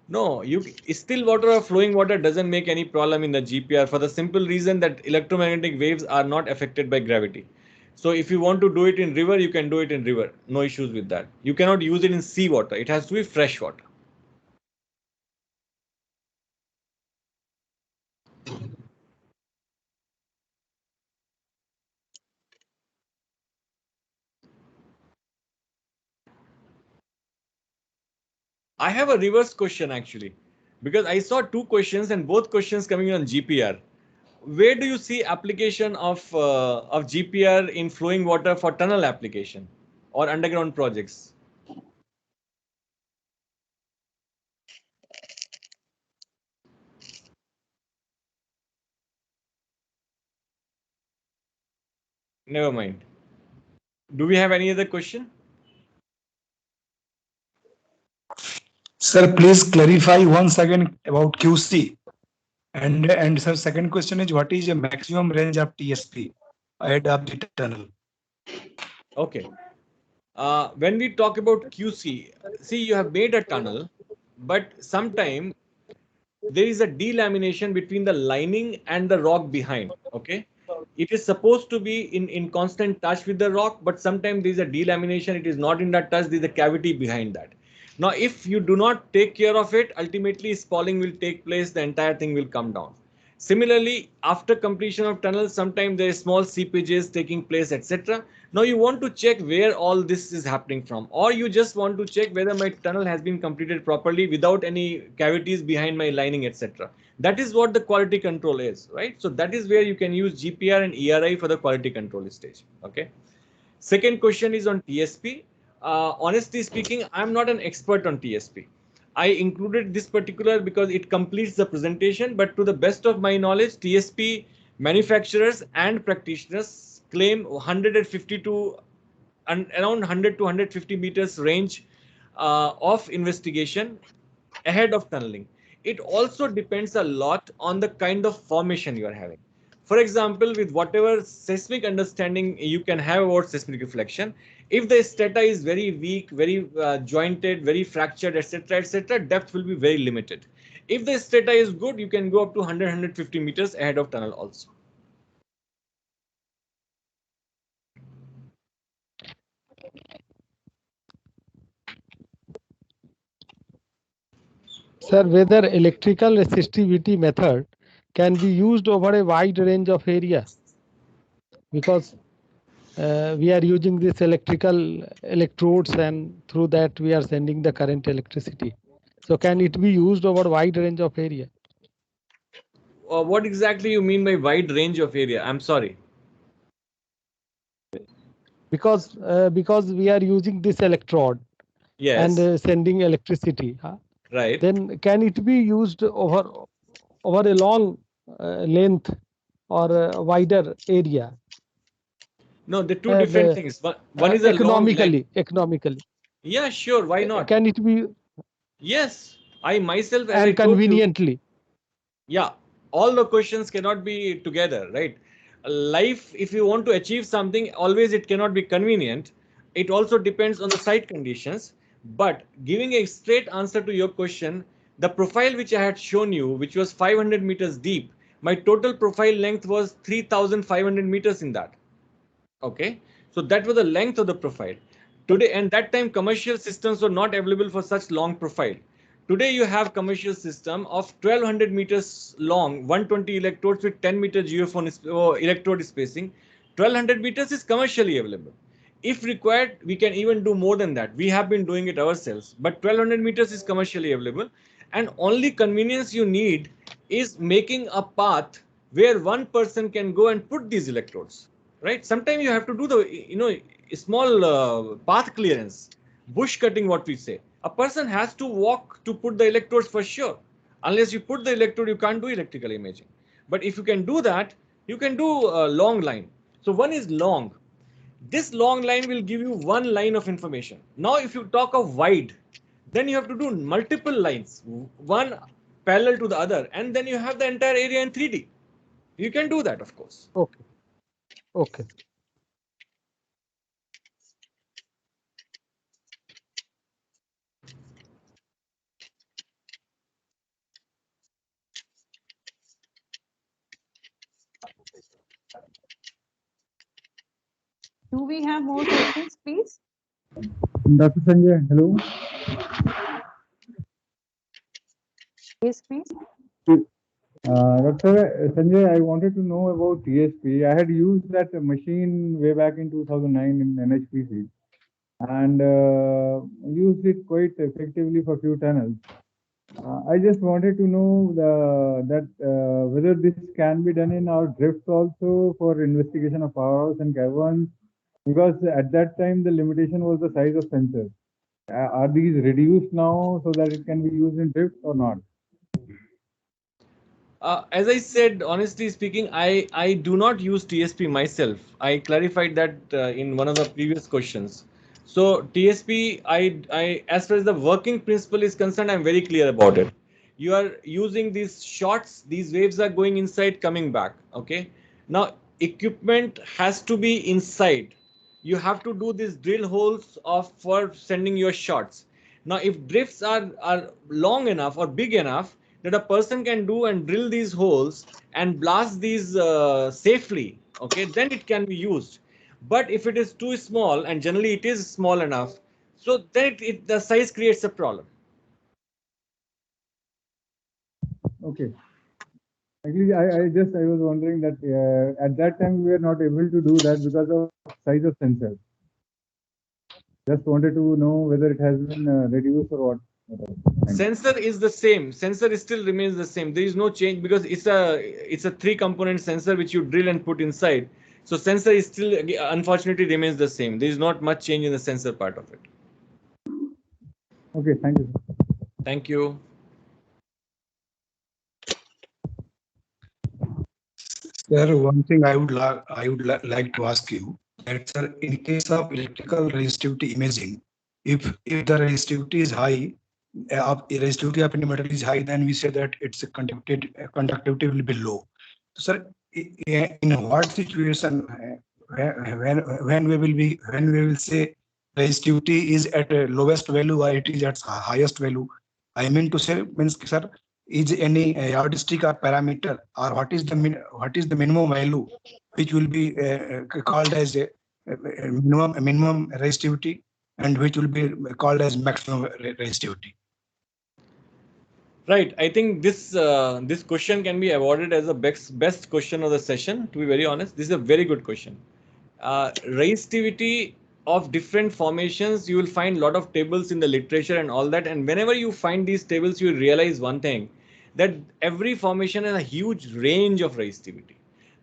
No, still water or flowing water doesn't make any problem in the GPR for the simple reason that electromagnetic waves are not affected by gravity. So if you want to do it in river, you can do it in river. No issues with that. You cannot use it in sea water. It has to be fresh water. I have a reverse question actually, because I saw two questions and both questions coming on GPR. Where do you see application of GPR in flowing water for tunnel application or underground projects? Never mind. Do we have any other question? Sir, please clarify once again about QC. And sir, second question is what is the maximum range of TSP ahead of the tunnel? Okay. When we talk about QC, see, you have made a tunnel, but sometime there is a delamination between the lining and the rock behind. Okay. It is supposed to be in constant touch with the rock, but sometimes there is a delamination. It is not in that touch. There is a cavity behind that. Now, if you do not take care of it, ultimately spalling will take place. The entire thing will come down. Similarly, after completion of tunnel, sometimes there is small seepages taking place, etc. Now you want to check where all this is happening from, or you just want to check whether my tunnel has been completed properly without any cavities behind my lining, etc. That is what the quality control is, right? So that is where you can use GPR and ERI for the quality control stage. Okay. Second question is on TSP. Honestly speaking, I'm not an expert on TSP. I included this particular because it completes the presentation, but to the best of my knowledge, TSP manufacturers and practitioners claim 150 to around 100 to 150 meters range of investigation ahead of tunneling. It also depends a lot on the kind of formation you are having. For example, with whatever seismic understanding you can have about seismic reflection, if the strata is very weak, very jointed, very fractured, etc., etc., depth will be very limited. If the strata is good, you can go up to 100, 150 meters ahead of tunnel also. Sir, whether electrical resistivity method can be used over a wide range of area, because we are using this electrical electrodes and through that we are sending the current electricity. So can it be used over wide range of area? What exactly you mean by wide range of area? I'm sorry. Because we are using this electrode Yes. and sending electricity. Right. Then can it be used over a long length or a wider area? No, they're two different things. One is a long length. Economically. Yeah, sure. Why not? Can it be? Yes, I myself, as I And told you. conveniently. Yeah, all the questions cannot be together, right? Life, if you want to achieve something, always it cannot be convenient. It also depends on the site conditions. But giving a straight answer to your question, the profile which I had shown you, which was 500 meters deep, my total profile length was 3,500 meters in that. Okay, so that was the length of the profile. Today, and that time commercial systems were not available for such long profile. Today you have commercial system of 1200 meters long, 120 electrodes with 10-meter geophone electrode spacing. 1200 meters is commercially available. If required, we can even do more than that. We have been doing it ourselves, but 1200 meters is commercially available, and only convenience you need is making a path where one person can go and put these electrodes, right? Sometimes you have to do the small path clearance, bush cutting, what we say. A person has to walk to put the electrodes for sure. Unless you put the electrode, you can't do electrical imaging. But if you can do that, you can do a long line. So one is long. This long line will give you one line of information. Now if you talk of wide, then you have to do multiple lines, one parallel to the other, and then you have the entire area in 3D. You can do that, of course. Okay. Okay. Do we have more questions, please? Dr. Sanjay, hello. Yes, please. Dr. Sanjay, I wanted to know about TSP. I had used that machine way back in 2009 in NHPC and used it quite effectively for few tunnels. I just wanted to know whether this can be done in our drifts also for investigation of powerhouse and caverns, because at that time the limitation was the size of sensors. Are these reduced now so that it can be used in drifts or not? As I said, honestly speaking, I do not use TSP myself. I clarified that in one of the previous questions. So TSP, as far as the working principle is concerned, I'm very clear about it. You are using these shots, these waves are going inside, coming back. Okay. Now equipment has to be inside. You have to do these drill holes for sending your shots. Now, if drifts are long enough or big enough that a person can do and drill these holes and blast these safely, okay, then it can be used. But if it is too small, and generally it is small enough, so then the size creates a problem. Okay. Actually, I was wondering that at that time we were not able to do that because of size of sensor. Just wanted to know whether it has been reduced or what. Sensor is the same. Sensor still remains the same. There is no change because it's a 3-component sensor which you drill and put inside. So sensor is still, unfortunately, remains the same. There is not much change in the sensor part of it. Okay, thank you. Thank you. Sir, one thing I would like to ask you that, sir, in case of electrical resistivity imaging, if the resistivity is high, resistivity of any metal is high, then we say that its conductivity will be low. So, sir, in what situation when we will say resistivity is at a lowest value or it is at highest value? I mean to say, means, sir, is any yardstick or parameter, or what is the minimum value which will be called as a minimum resistivity, and which will be called as maximum resistivity? Right. I think this question can be awarded as the best question of the session. To be very honest, this is a very good question. Resistivity of different formations, you will find a lot of tables in the literature and all that. And whenever you find these tables, you will realize one thing, that every formation has a huge range of resistivity.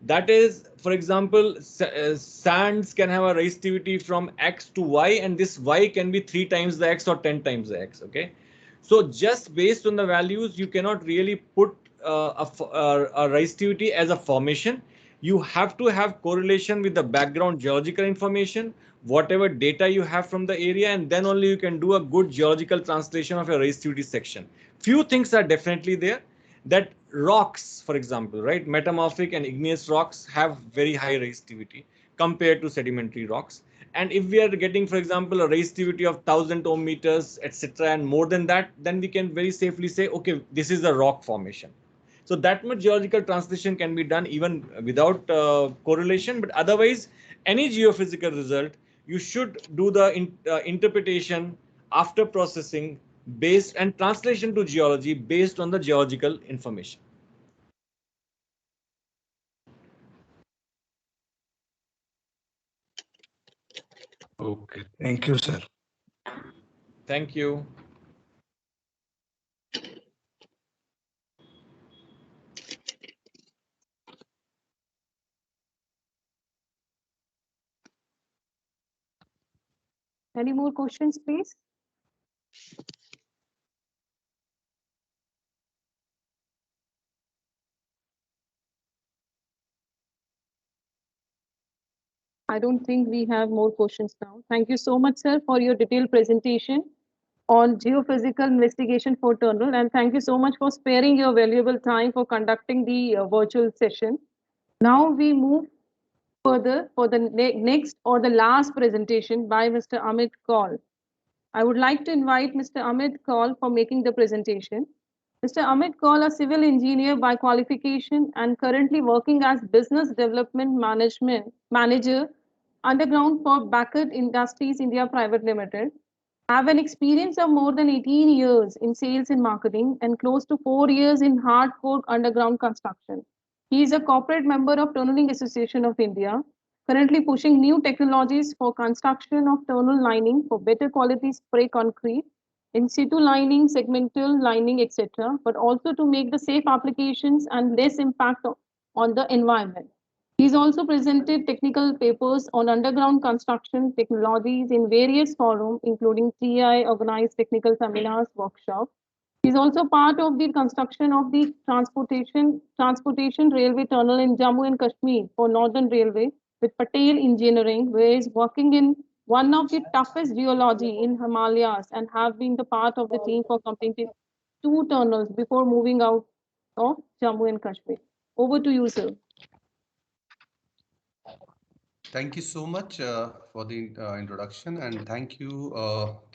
That is, for example, sands can have a resistivity from X to Y, and this Y can be 3 times the X or 10 times the X. Okay. So just based on the values, you cannot really put a resistivity as a formation. You have to have correlation with the background geological information, whatever data you have from the area, and then only you can do a good geological translation of a resistivity section. Few things are definitely there. That rocks, for example, right, metamorphic and igneous rocks have very high resistivity compared to sedimentary rocks. And if we are getting, for example, a resistivity of 1000 ohm meters, etc., and more than that, then we can very safely say, okay, this is a rock formation. So that much geological translation can be done even without correlation. But otherwise, any geophysical result, you should do the interpretation after processing based and translation to geology based on the geological information. Okay, thank you, sir. Thank you. Any more questions, please? I don't think we have more questions now. Thank you so much, sir, for your detailed presentation on geophysical investigation for tunnel. And thank you so much for sparing your valuable time for conducting the virtual session. Now we move further for the next or the last presentation by Mr. Amit Kaul. I would like to invite Mr. Amit Kaul for making the presentation. Mr. Amit Kaul, a civil engineer by qualification and currently working as business development management manager underground for Beckett Industries India Private Limited, have an experience of more than 18 years in sales and marketing and close to 4 years in hardcore underground construction. He is a corporate member of Tunneling Association of India, currently pushing new technologies for construction of tunnel lining for better quality spray concrete, in situ lining, segmental lining, etc., but also to make the safe applications and less impact on the environment. He's also presented technical papers on underground construction technologies in various forums, including TI organized technical seminars, workshops. He's also part of the construction of the transportation railway tunnel in Jammu and Kashmir for Northern Railway with Patel Engineering, where he's working in one of the toughest geology in Himalayas and have been the part of the team for completing 2 tunnels before moving out of Jammu and Kashmir. Over to you, sir. Thank you so much for the introduction, and thank you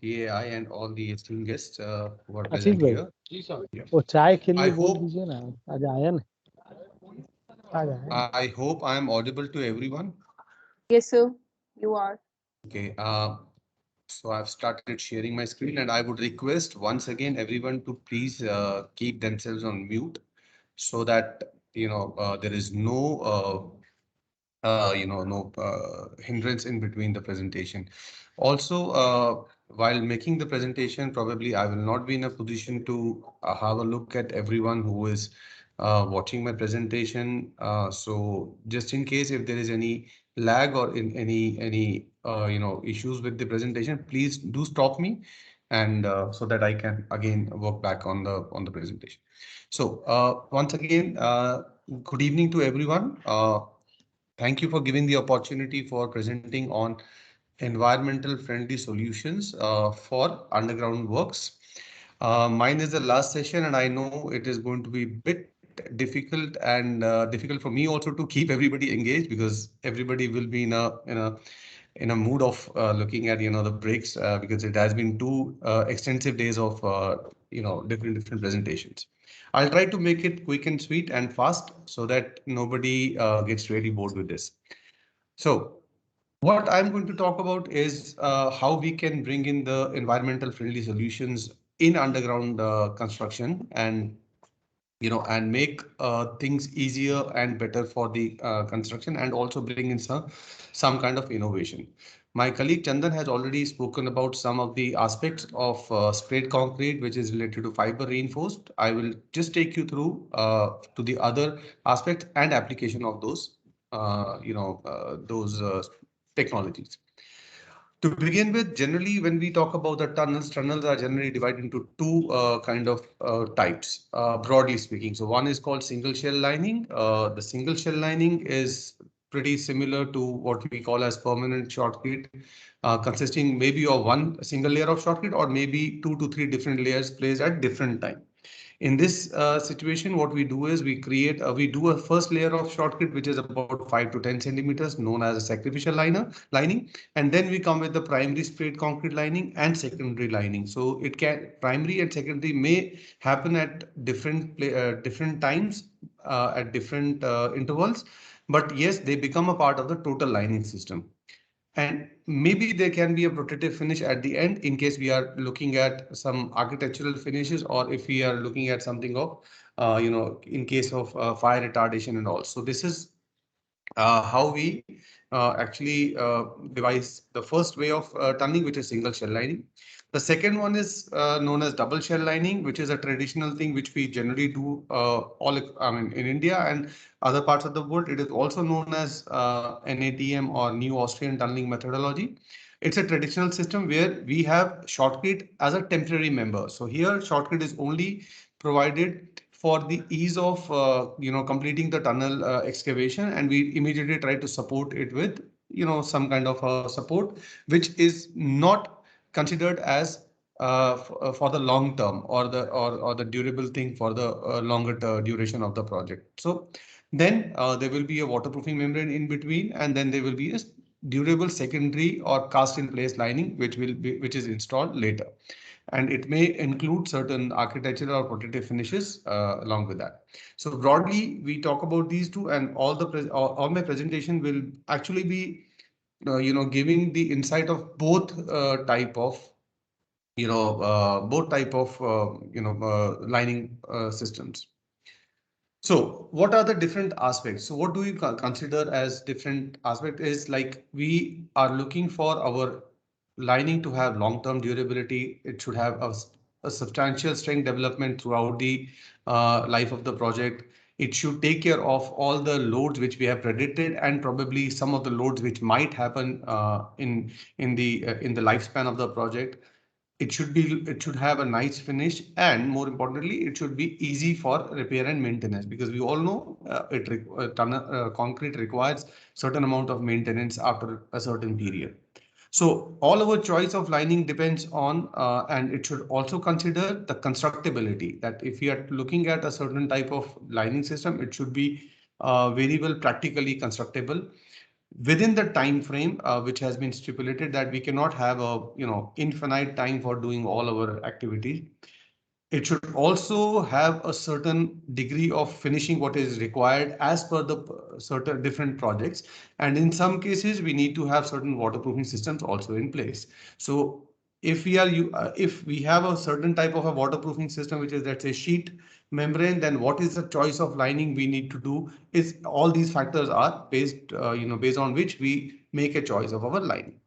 TAI and all the esteemed guests who are Ashish present भाई here. Yeah. वो चाय के I लिए बोल hope दीजिए ना आज आया ना आज आया I hope I am audible to everyone. Yes, sir, you are. Okay. So I've started sharing my screen, and I would request once again everyone to please keep themselves on mute so that there is no hindrance in between the presentation. Also, while making the presentation, probably I will not be in a position to have a look at everyone who is watching my presentation. So just in case if there is any lag or in any issues with the presentation, please do stop me, and so that I can again work back on the presentation. So once again, good evening to everyone. Thank you for giving the opportunity for presenting on environmental friendly solutions for underground works. Mine is the last session, and I know it is going to be a bit difficult and difficult for me also to keep everybody engaged, because everybody will be in a mood of looking at the breaks, because it has been 2 extensive days of different presentations. I'll try to make it quick and sweet and fast so that nobody gets really bored with this. So what I'm going to talk about is how we can bring in the environmental friendly solutions in underground construction, and make things easier and better for the construction, and also bring in some kind of innovation. My colleague Chandan has already spoken about some of the aspects of sprayed concrete, which is related to fiber reinforced. I will just take you through to the other aspects and application of those technologies. To begin with, generally, when we talk about the tunnels are generally divided into two kind of types, broadly speaking. So one is called single shell lining. The single shell lining is pretty similar to what we call as permanent shotcrete, consisting maybe of one single layer of shotcrete or maybe 2 to 3 different layers placed at different time. In this situation, what we do is we do a first layer of shotcrete, which is about 5 to 10 centimeters, known as a sacrificial lining. And then we come with the primary sprayed concrete lining and secondary lining. So primary and secondary may happen at different times, at different intervals. But yes, they become a part of the total lining system. And maybe there can be a protective finish at the end in case we are looking at some architectural finishes, or if we are looking at something of, in case of fire retardation and all. So this is how we actually devise the first way of tunneling, which is single shell lining. The second one is known as double shell lining, which is a traditional thing which we generally do in India and other parts of the world. It is also known as NATM, or New Austrian Tunneling Methodology. It's a traditional system where we have shotcrete as a temporary member. So here shotcrete is only provided for the ease of completing the tunnel excavation, and we immediately try to support it with some kind of support which is not considered as for the long term or the durable thing for the longer duration of the project. So Then there will be a waterproofing membrane in between, and then there will be a durable secondary or cast in place lining, which is installed later. And it may include certain architectural or protective finishes along with that. So broadly, we talk about these two, and all my presentation will actually be giving the insight of both type of lining systems. So what are the different aspects? So what do we consider as different aspect is like we are looking for our lining to have long-term durability. It should have a substantial strength development throughout the life of the project. It should take care of all the loads which we have predicted and probably some of the loads which might happen in the lifespan of the project. It should have a nice finish, and more importantly it should be easy for repair and maintenance, because we all know concrete requires certain amount of maintenance after a certain period. So all our choice of lining depends on and it should also consider the constructability, that if we are looking at a certain type of lining system, it should be very well practically constructible within the time frame which has been stipulated, that we cannot have a infinite time for doing all our activities. It should also have a certain degree of finishing what is required as per the certain different projects, and in some cases we need to have certain waterproofing systems also in place. So if we have a certain type of a waterproofing system which is, let's say, sheet membrane, then what is the choice of lining we need to do? Is all these factors are based on which we make a choice of our lining.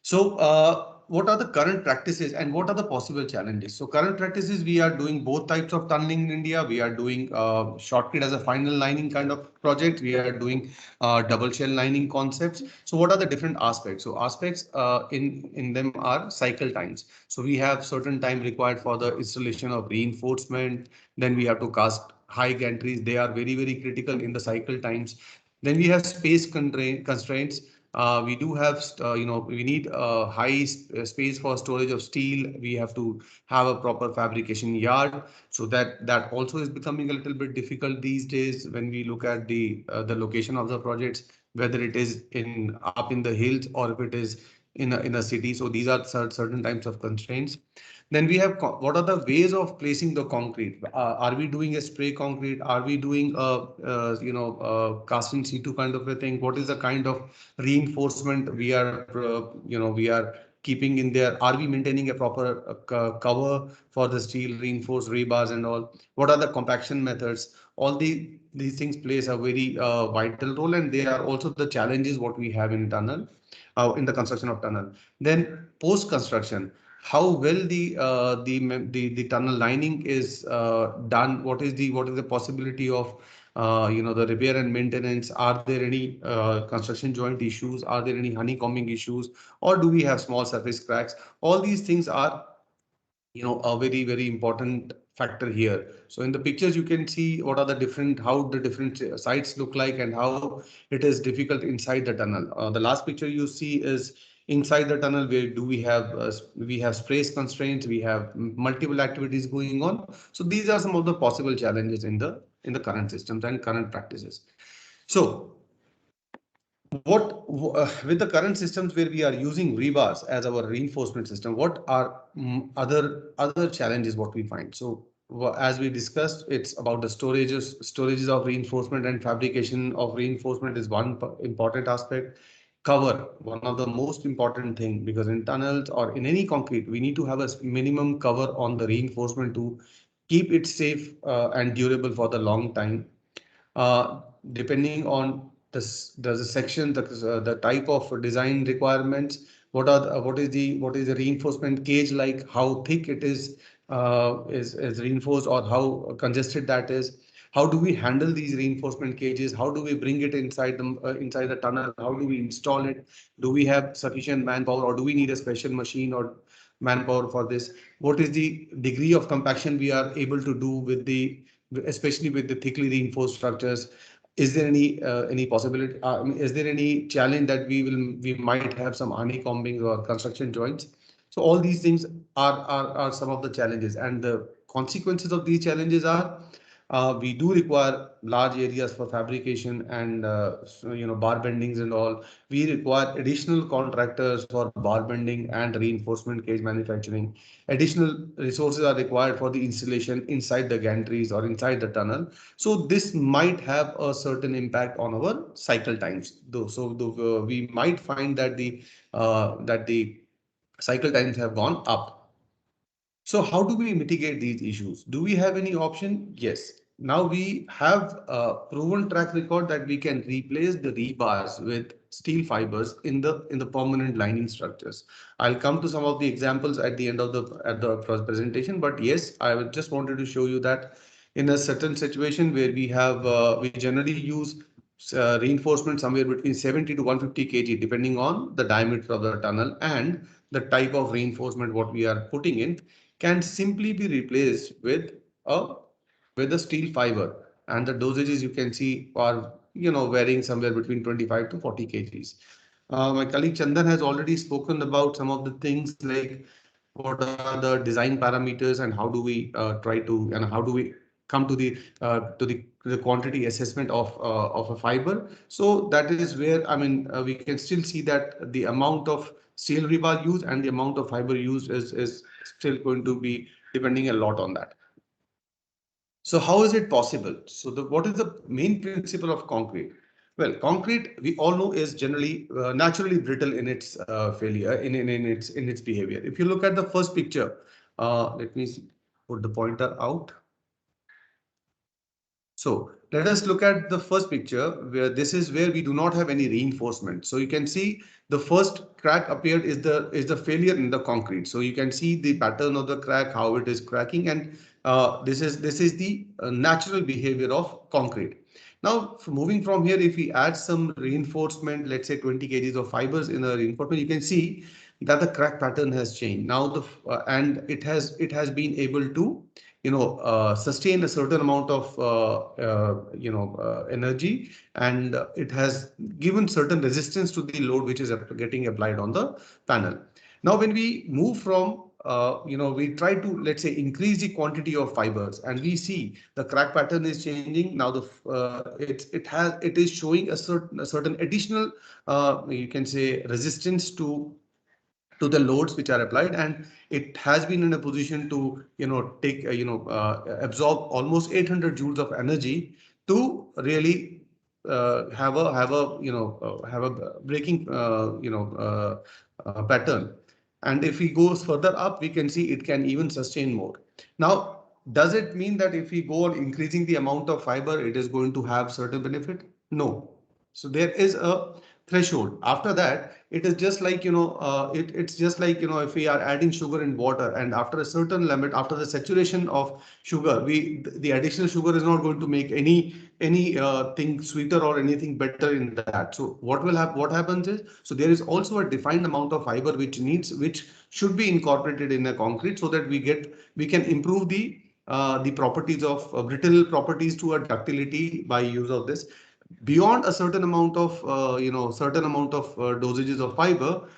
So what are the current practices and what are the possible challenges? So current practices, we are doing both types of tunneling in India. We are doing shotcrete as a final lining kind of project. We are doing double shell lining concepts. So what are the different aspects? So aspects in them are cycle times. So we have certain time required for the installation of reinforcement. Then we have to cast high gantries. They are very, very critical in the cycle times. Then we have space constraints. We do have, we need a high space for storage of steel. We have to have a proper fabrication yard. So that also is becoming a little bit difficult these days when we look at the location of the projects, whether it is up in the hills or if it is in a city. So these are certain types of constraints. Then we have what are the ways of placing the concrete? Are we doing a spray concrete? Are we doing cast in situ kind of a thing? What is the kind of reinforcement we are keeping in there? Are we maintaining a proper cover for the steel reinforced rebars and all? What are the compaction methods? All these things plays a very vital role, and they are also the challenges what we have in the construction of tunnel. Then post construction, how well the tunnel lining is done. What is the possibility of the repair and maintenance? Are there any construction joint issues? Are there any honeycombing issues, or do we have small surface cracks? All these things are a very, very important factor here. So in the pictures you can see what are how the different sites look like and how it is difficult inside the tunnel. The last picture you see is inside the tunnel, where do we have space constraints, we have multiple activities going on. So these are some of the possible challenges in the current systems and current practices. So with the current systems where we are using rebars as our reinforcement system, what are other challenges what we find? So as we discussed, it's about the storages of reinforcement, and fabrication of reinforcement is one important aspect. Cover, one of the most important thing, because in tunnels or in any concrete, we need to have a minimum cover on the reinforcement to keep it safe and durable for the long time. Depending on the section, the type of design requirements, what is the reinforcement cage like, how thick it is reinforced, or how congested that is. How do we handle these reinforcement cages? How do we bring it inside the tunnel? How do we install it? Do we have sufficient manpower, or do we need a special machine or manpower for this? What is the degree of compaction we are able to do especially with the thickly reinforced structures? Is there any possibility? Is there any challenge that we might have some honeycombing or construction joints? So all these things are some of the challenges, and the consequences of these challenges are We do require large areas for fabrication and bar bendings and all. We require additional contractors for bar bending and reinforcement cage manufacturing. Additional resources are required for the installation inside the gantries or inside the tunnel. So this might have a certain impact on our cycle times. We might find that the cycle times have gone up. So how do we mitigate these issues? Do we have any option? Yes. Now we have a proven track record that we can replace the rebars with steel fibers in the permanent lining structures. I'll come to some of the examples at the end of the presentation, but yes, I just wanted to show you that in a certain situation where we generally use reinforcement somewhere between 70 to 150 kg, depending on the diameter of the tunnel and the type of reinforcement what we are putting in, can simply be replaced a a steel fiber, and the dosages you can see are varying somewhere between 25 to 40 kgs. My colleague Chandan has already spoken about some of the things like what are the design parameters and how do we try to and how do we come to the quantity assessment of a fiber. So that is where we can still see that the amount of steel rebar used and the amount of fiber used is still going to be depending a lot on that. So how is it possible? So what is the main principle of concrete? Well, concrete we all know is generally naturally brittle in its failure in its behavior. If you look at the first picture, let me put the pointer out. So let us look at the first picture where this is where we do not have any reinforcement. So you can see the first crack appeared is the failure in the concrete. So you can see the pattern of the crack, how it is cracking, and this is the natural behavior of concrete. Now, moving from here, if we add some reinforcement, let's say 20 kgs of fibers in a reinforcement, you can see that the crack pattern has changed. Now and it has been able to sustain a certain amount of energy, and it has given certain resistance to the load which is getting applied on the panel. Now, when we move from we try to, let's say, increase the quantity of fibers, and we see the crack pattern is changing. Now it is showing a certain additional you can say resistance to the loads which are applied, and it has been in a position to take absorb almost 800 joules of energy to really have a breaking pattern. And if we go further up, we can see it can even sustain more. Now, does it mean that if we go on increasing the amount of fiber, it is going to have certain benefit? No. So there is a threshold. After that, it is just like it's just like if we are adding sugar in water, and after a certain limit, after the saturation of sugar, the additional sugar is not going to make any thing sweeter or anything better in that. So what happens is, so there is also a defined amount of fiber which should be incorporated in a concrete, so that we can improve the properties of brittle properties to a ductility by use of this. Beyond a certain amount of dosages of fiber,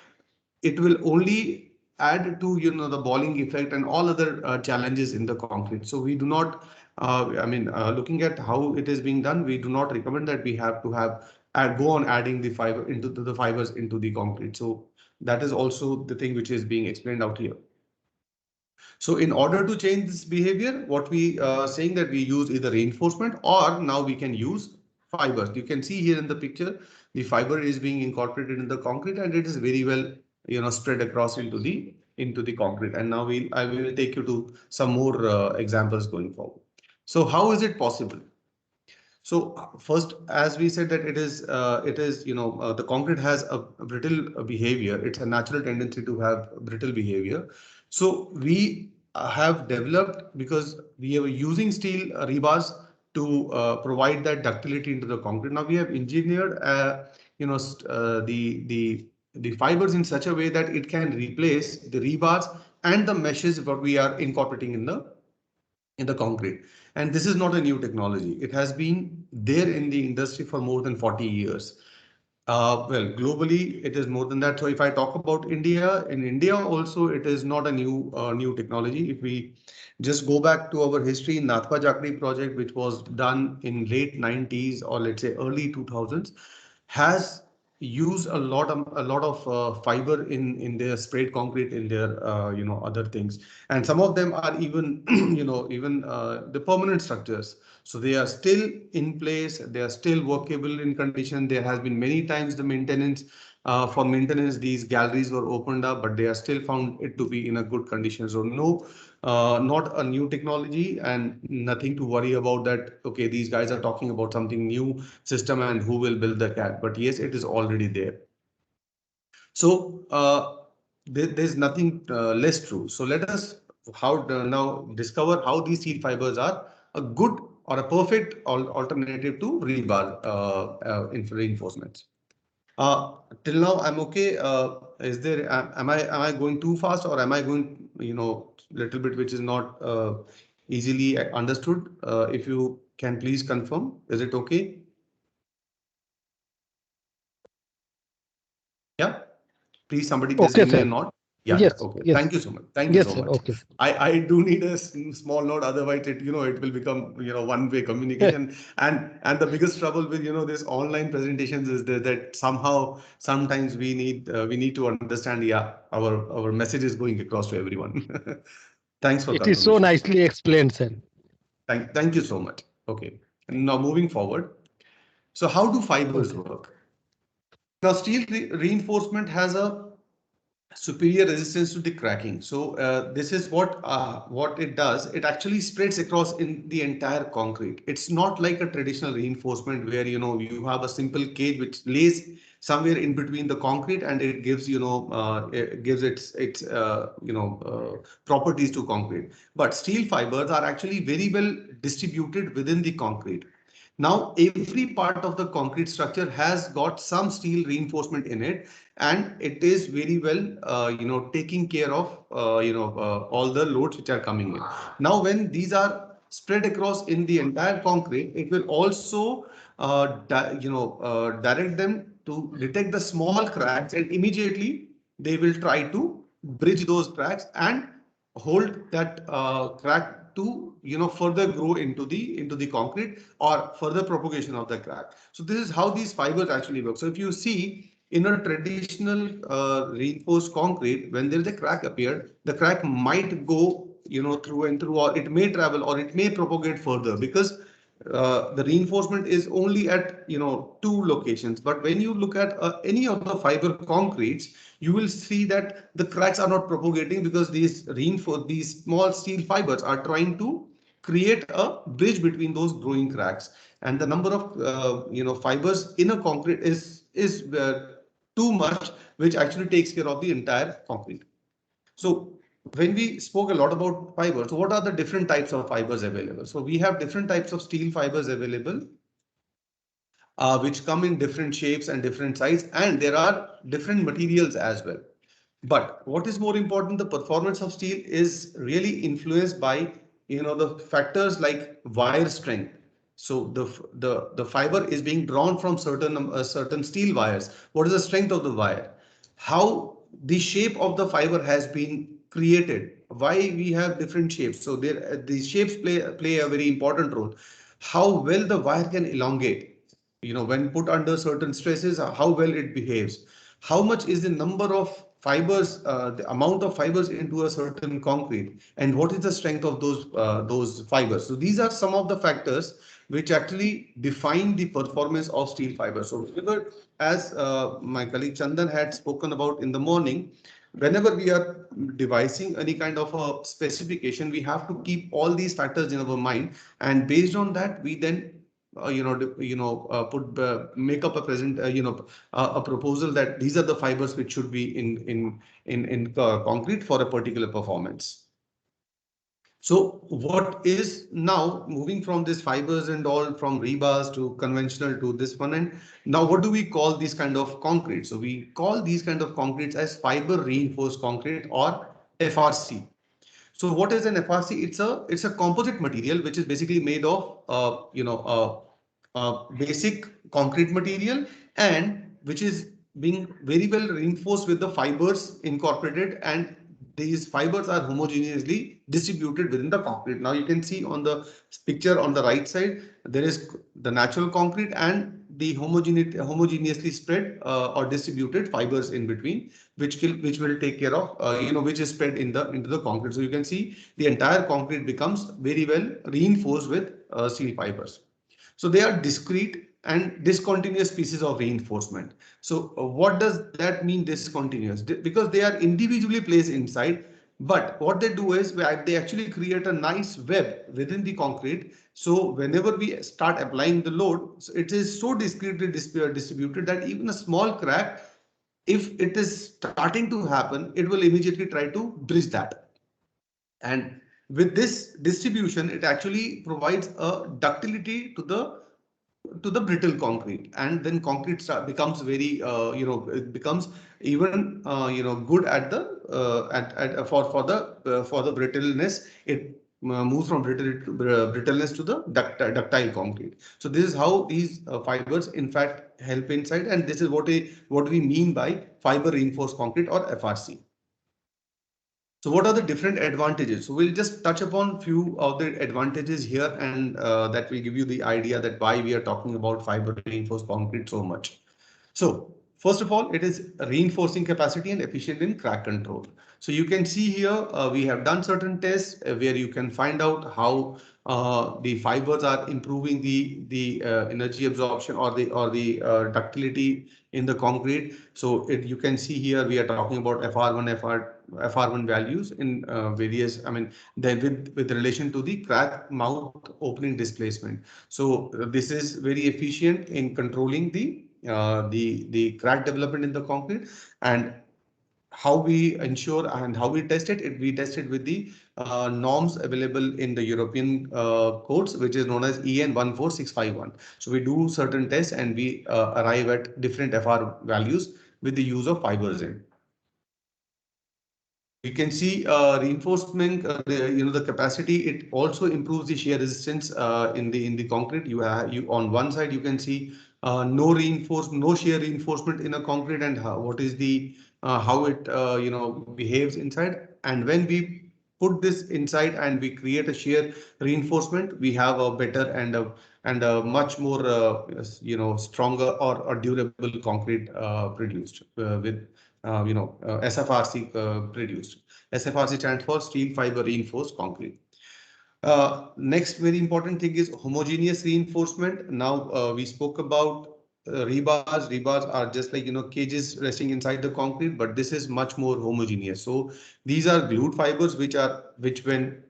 it will only add to the balling effect and all other challenges in the concrete. So we do not looking at how it is being done, we do not recommend that we have to go on adding the fibers into the concrete. So that is also the thing which is being explained out here. So in order to change this behavior, what we saying that we use either reinforcement, or now we can use fibers. You can see here in the picture, the fiber is being incorporated in the concrete, and it is very well spread across into the concrete. And now I will take you to some more examples going forward. So how is it possible? So first, as we said, that the concrete has a brittle behavior. It's a natural tendency to have brittle behavior. So we have developed, because we are using steel rebars to provide that ductility into the concrete. Now we have engineered the fibers in such a way that it can replace the rebars and the meshes what we are incorporating in the concrete. And this is not a new technology. It has been there in the industry for more than 40 years. Well, globally, it is more than that. So if I talk about India, in India also, it is not a new technology. If we just go back to our history, Nathpa Jhakri project, which was done in late 90s or let's say early 2000s, has used a lot of fiber in their sprayed concrete in their other things, and some of them are even even the permanent structures. So they are still in place, they are still workable in condition. There has been many times the maintenance, for maintenance, these galleries were opened up, but they are still found it to be in a good condition. So no, not a new technology and nothing to worry about that. Okay, these guys are talking about something new system and who will build the CAD, but yes, it is already there. So there's nothing less true. So let us now discover how these steel fibers are a good or a perfect alternative to rebar reinforcements. Till now, I'm okay. Is there? Am I going too fast, or am I going little bit which is not easily understood? If you can please confirm, is it okay? Yeah. Please, somebody just Okay, give me a sir. nod. Yeah, yeah. Yes, Okay. yes, Thank you so much. Thank you yes, so sir. much. Okay. I do need a small nod, otherwise it will become one-way communication. And the biggest trouble with this online presentations is that somehow sometimes we need to understand, yeah, our message is going across to everyone. Thanks for It is so confirmation. nicely explained, sir. Thank you so much. Okay. Now moving forward. So how do fibers Okay. work? Now steel reinforcement has a superior resistance to the cracking. So this is what it does. It actually spreads across in the entire concrete. It's not like a traditional reinforcement where you have a simple cage which lays somewhere in between the concrete and it gives it gives its properties to concrete. But steel fibers are actually very well distributed within the concrete. Now, every part of the concrete structure has got some steel reinforcement in it, and it is very well, taking care of, all the loads which are coming in. Now, when these are spread across in the entire concrete, it will also, direct them to detect the small cracks, and immediately they will try to bridge those cracks and hold that crack to further grow into the concrete or further propagation of the crack. So this is how these fibers actually work. So if you see in a traditional reinforced concrete, when there is a crack appeared, the crack might go through and through, or it may travel, or it may propagate further, because the reinforcement is only at two locations. But when you look at any of the fiber concretes, you will see that the cracks are not propagating, because these small steel fibers are trying to create a bridge between those growing cracks. And the number of fibers in a concrete is too much, which actually takes care of the entire concrete. So when we spoke a lot about fibers, so what are the different types of fibers available? So we have different types of steel fibers available, which come in different shapes and different sizes, and there are different materials as well. But what is more important, the performance of steel is really influenced by the factors like wire strength. So the fiber is being drawn from certain steel wires. What is the strength of the wire? How the shape of the fiber has been created? Why we have different shapes? So there these shapes play a very important role. How well the wire can elongate, when put under certain stresses, how well it behaves. How much is the number of fibers, the amount of fibers into a certain concrete, and what is the strength of those fibers. So these are some of the factors which actually define the performance of steel fibers. So whenever, as my colleague Chandan had spoken about in the morning, whenever we are devising any kind of a specification, we have to keep all these factors in our mind, and based on that we then put make up a present a proposal that these are the fibers which should be in concrete for a particular performance. So what is now moving from these fibers and all, from rebars to conventional to this one, and now what do we call these kind of concrete? So we call these kind of concretes as fiber reinforced concrete, or FRC. So what is an FRC? It's a composite material which is basically made of basic concrete material and which is being very well reinforced with the fibers incorporated, and these fibers are homogeneously distributed within the concrete. Now you can see on the picture on the right side, there is the natural concrete and the homogeneously spread or distributed fibers in between, which will take care of which is spread in the into the concrete. So you can see the entire concrete becomes very well reinforced with steel fibers. So they are discrete and discontinuous pieces of reinforcement. So what does that mean, discontinuous? Because they are individually placed inside, but what they do is they actually create a nice web within the concrete. So whenever we start applying the load, it is so discretely distributed that even a small crack, if it is starting to happen, it will immediately try to bridge that. And with this distribution, it actually provides a ductility to the brittle concrete, and then concrete becomes very it becomes even good at the for the brittleness. It moves from brittleness to the ductile concrete. So this is how these fibers in fact help inside, and this is what we mean by fiber reinforced concrete or FRC. So what are the different advantages? So we'll just touch upon few of the advantages here, and that will give you the idea that why we are talking about fiber reinforced concrete so much. So first of all, it is reinforcing capacity and efficient in crack control. So you can see here we have done certain tests where you can find out how the fibers are improving the energy absorption or the ductility in the concrete. So you can see here we are talking about FR1 values in various, I mean, with relation to the crack mouth opening displacement. So this is very efficient in controlling the crack development in the concrete. And how we ensure and how we test it, we test it with the norms available in the European codes, which is known as EN 14651. So we do certain tests and we arrive at different FR values with the use of fibers in. You can see reinforcement, the capacity. It also improves the shear resistance in the concrete. You on one side you can see no shear reinforcement in a concrete, and what is the how it behaves inside. And when we put this inside and we create a shear reinforcement, we have a better and a much more stronger or durable concrete produced with SFRC produced. SFRC stands for steel fiber reinforced concrete. Next very important thing is homogeneous reinforcement. Now we spoke about rebars. Rebars are just like cages resting inside the concrete, but this is much more homogeneous. So these are glued fibers which when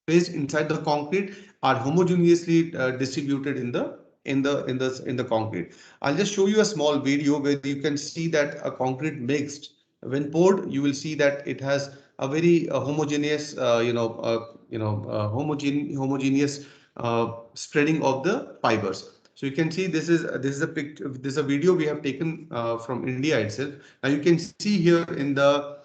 placed inside the concrete are homogeneously distributed in the concrete. I'll just show you a small video where you can see that a concrete mixed, when poured, you will see that it has a very homogeneous homogeneous spreading of the fibers. So you can see this is a picture, this is a video we have taken from India itself. Now you can see here in the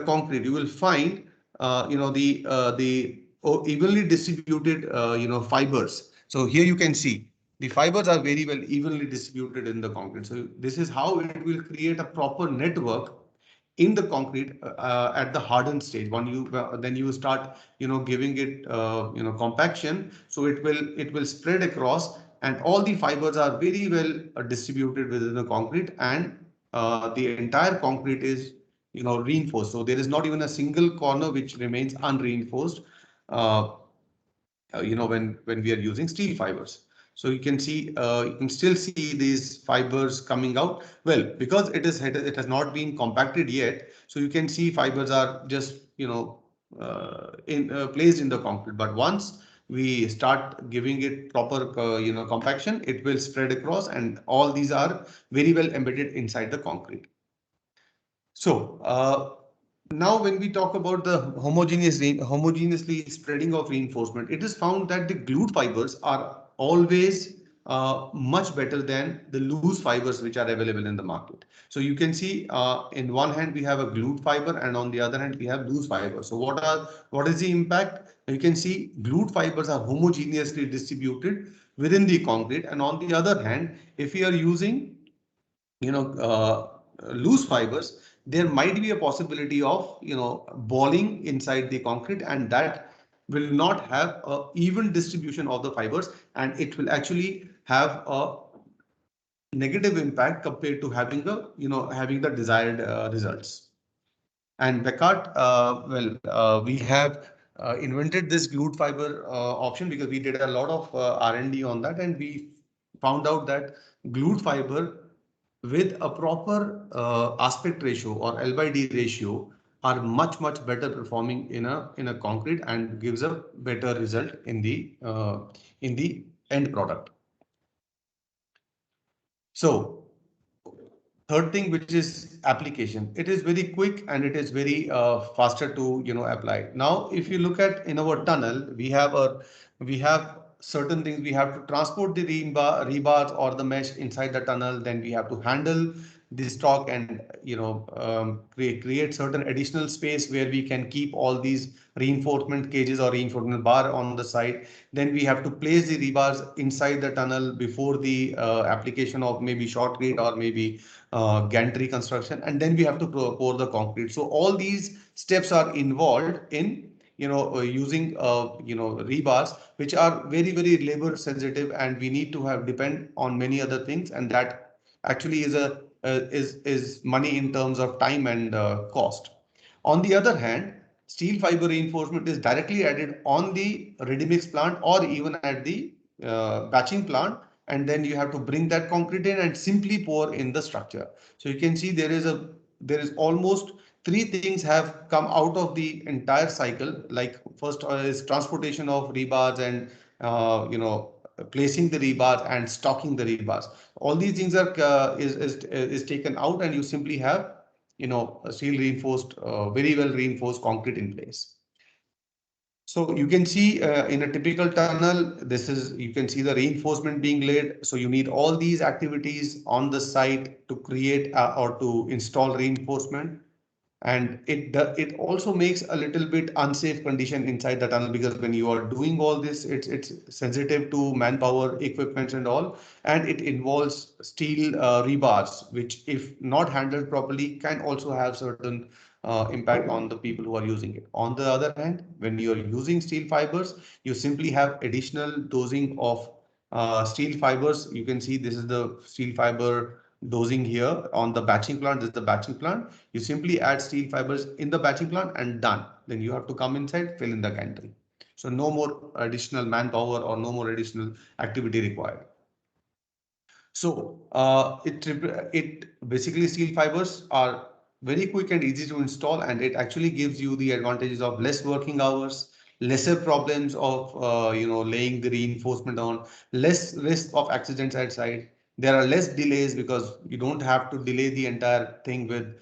concrete you will find the evenly distributed fibers. So here you can see the fibers are very well evenly distributed in the concrete. So this is how it will create a proper network in the concrete at the hardened stage. When you then you start giving it compaction, so it will spread across, and all the fibers are very well distributed within the concrete, and the entire concrete is reinforced. So there is not even a single corner which remains unreinforced. Uh, when we are using steel fibers. So you can see, you can still see these fibers coming out. Well, because it has not been compacted yet, so you can see fibers are just placed in the concrete. But once we start giving it proper compaction, it will spread across, and all these are very well embedded inside the concrete. So now, when we talk about the homogeneously spreading of reinforcement, it is found that the glued fibers are always much better than the loose fibers which are available in the market. So you can see in one hand we have a glued fiber, and on the other hand we have loose fibers. So what is the impact? You can see glued fibers are homogeneously distributed within the concrete, and on the other hand, if we are using loose fibers, there might be a possibility of balling inside the concrete, and that will not have a even distribution of the fibers, and it will actually have a negative impact compared to having the desired results. And Beckart, we have invented this glued fiber option because we did a lot of R&D on that, and we found out that glued fiber with a proper aspect ratio or L by D ratio are much better performing in a concrete and gives a better result in the end product. So third thing, which is application, it is very quick and it is very faster to apply. Now if you look at in our tunnel, we have certain things. We have to transport the rebars or the mesh inside the tunnel, then we have to handle the stock and create certain additional space where we can keep all these reinforcement cages or reinforcement bar on the side. Then we have to place the rebars inside the tunnel before the application of maybe shotcrete or maybe gantry construction, and then we have to pour the concrete. So all these steps are involved in using rebars, which are very labor sensitive, and we need to have depend on many other things, and that actually is money in terms of time and cost. On the other hand, steel fiber reinforcement is directly added on the ready mix plant or even at the batching plant, and then you have to bring that concrete in and simply pour in the structure. So you can see there is almost three things have come out of the entire cycle. Like first is transportation of rebars and placing the rebars and stocking the rebars. All these things are is taken out, and you simply have a steel reinforced, very well reinforced concrete in place. So you can see in a typical tunnel, you can see the reinforcement being laid. So you need all these activities on the site to create or to install reinforcement. And it also makes a little bit unsafe condition inside the tunnel, because when you are doing all this, it's sensitive to manpower, equipment and all, and it involves steel rebars, which if not handled properly can also have certain impact on the people who are using it. On the other hand, when you are using steel fibers, you simply have additional dosing of steel fibers. You can see this is the steel fiber dosing here on the batching plant. This is the batching plant. You simply add steel fibers in the batching plant and done. Then you have to come inside, fill in the gantry. So no more additional manpower or no more additional activity required. So it basically, steel fibers are very quick and easy to install, and it actually gives you the advantages of less working hours, lesser problems of laying the reinforcement on, less risk of accidents at site. There are less delays because you don't have to delay the entire thing with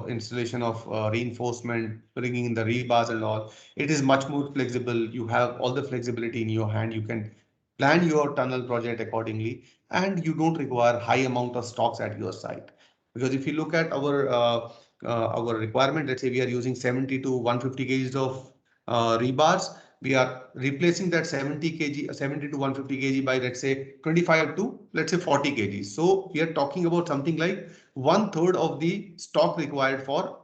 installation of reinforcement, bringing in the rebars and all. It is much more flexible. You have all the flexibility in your hand. You can plan your tunnel project accordingly, and you don't require high amount of stocks at your site. Because if you look at our requirement, let's say we are using 70 to 150 kgs of rebars, we are replacing that 70 to 150 kg by, let's say, 25 to, let's say, 40 kgs. So we are talking about something like 1/3 of the stock required for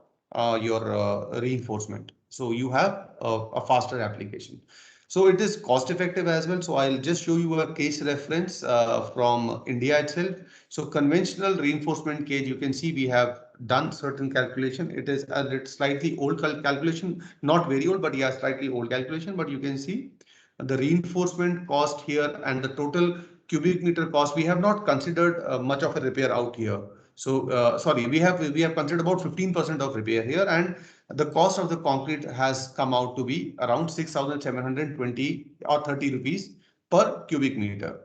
your reinforcement. So you have a faster application. So it is cost effective as well. So I'll just show you a case reference from India itself. So conventional reinforcement cage, you can see we have done certain calculation. It is a slightly old calculation, not very old, but yeah, slightly old calculation. But you can see the reinforcement cost here and the total cubic meter cost. We have not considered much of a repair out here. So sorry, we have considered about 15% of repair here, and the cost of the concrete has come out to be around 6,720 or 30 rupees per cubic meter.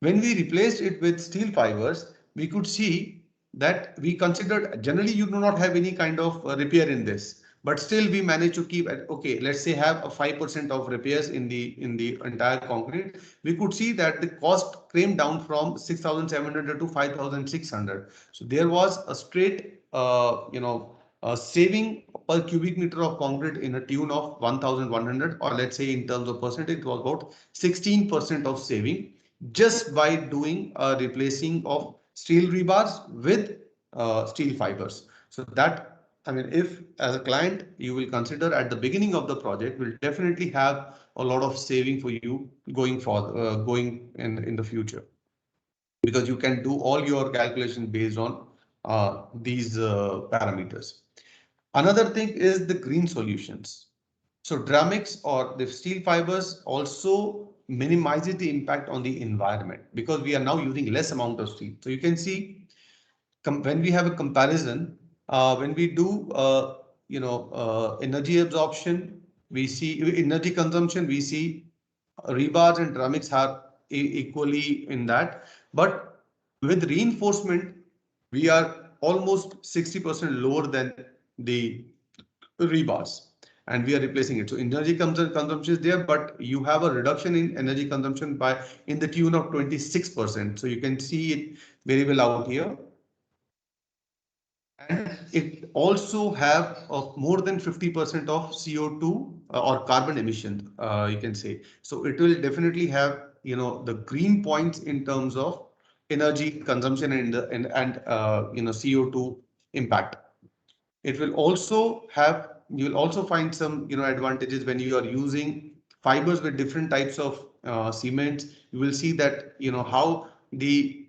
When we replaced it with steel fibers, we could see that we considered, generally you do not have any kind of repair in this, but still we managed to keep at, okay, let's say have a 5% of repairs in the entire concrete. We could see that the cost came down from 6,700 to 5,600. So there was a straight saving per cubic meter of concrete in a tune of 1,100, or let's say in terms of percentage, it was about 16% of saving just by doing a replacing of steel rebars with steel fibers. So that, I mean, if as a client you will consider at the beginning of the project, will definitely have a lot of saving for you going in the future, because you can do all your calculation based on these parameters. Another thing is the green solutions. So Dramix or the steel fibers also minimizes the impact on the environment, because we are now using less amount of steel. So you can see when we have a comparison, when we do energy absorption, we see energy consumption, we see rebars and Dramix are equally in that. But with reinforcement, we are almost 60% lower than the rebars, and we are replacing it. So energy consumption is there, but you have a reduction in energy consumption by in the tune of 26%. So you can see it very well out here. And it also have more than 50% of CO2 or carbon emission, you can say. So it will definitely have, the green points in terms of energy consumption and CO2 impact. It will also have, you will also find some, advantages when you are using fibers with different types of cements. You will see that, how the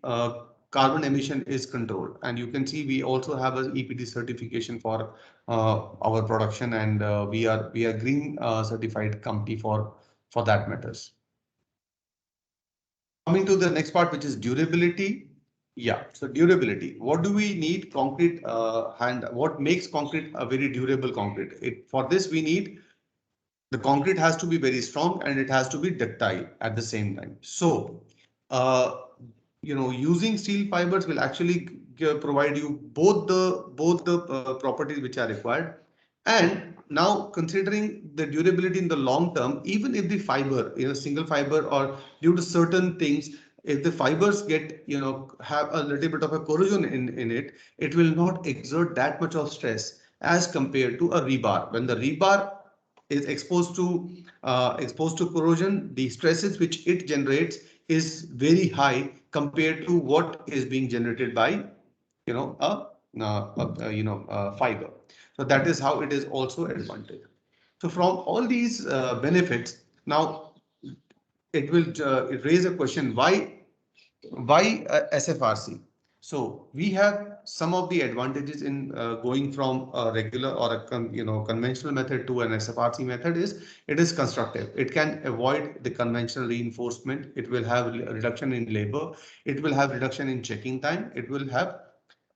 carbon emission is controlled. And you can see we also have an EPD certification for our production, and we are green certified company for that matters. Coming to the next part, which is durability. Yeah, so durability. What do we need concrete what makes concrete a very durable concrete? For this, we need the concrete has to be very strong and it has to be ductile at the same time. So, using steel fibers will actually provide you both the properties which are required. And now considering the durability in the long term, even if the fiber, single fiber, or due to certain things, if the fibers get, have a little bit of a corrosion in it, it will not exert that much of stress as compared to a rebar. When the rebar is exposed to corrosion, the stresses which it generates is very high compared to what is being generated by, fiber. So that is how it is also advantage. So from all these benefits, now it raise a question: why SFRC? So we have some of the advantages in going from a regular or a conventional method to an SFRC method. Is it is constructive. It can avoid the conventional reinforcement. It will have a reduction in labor. It will have reduction in checking time. It will have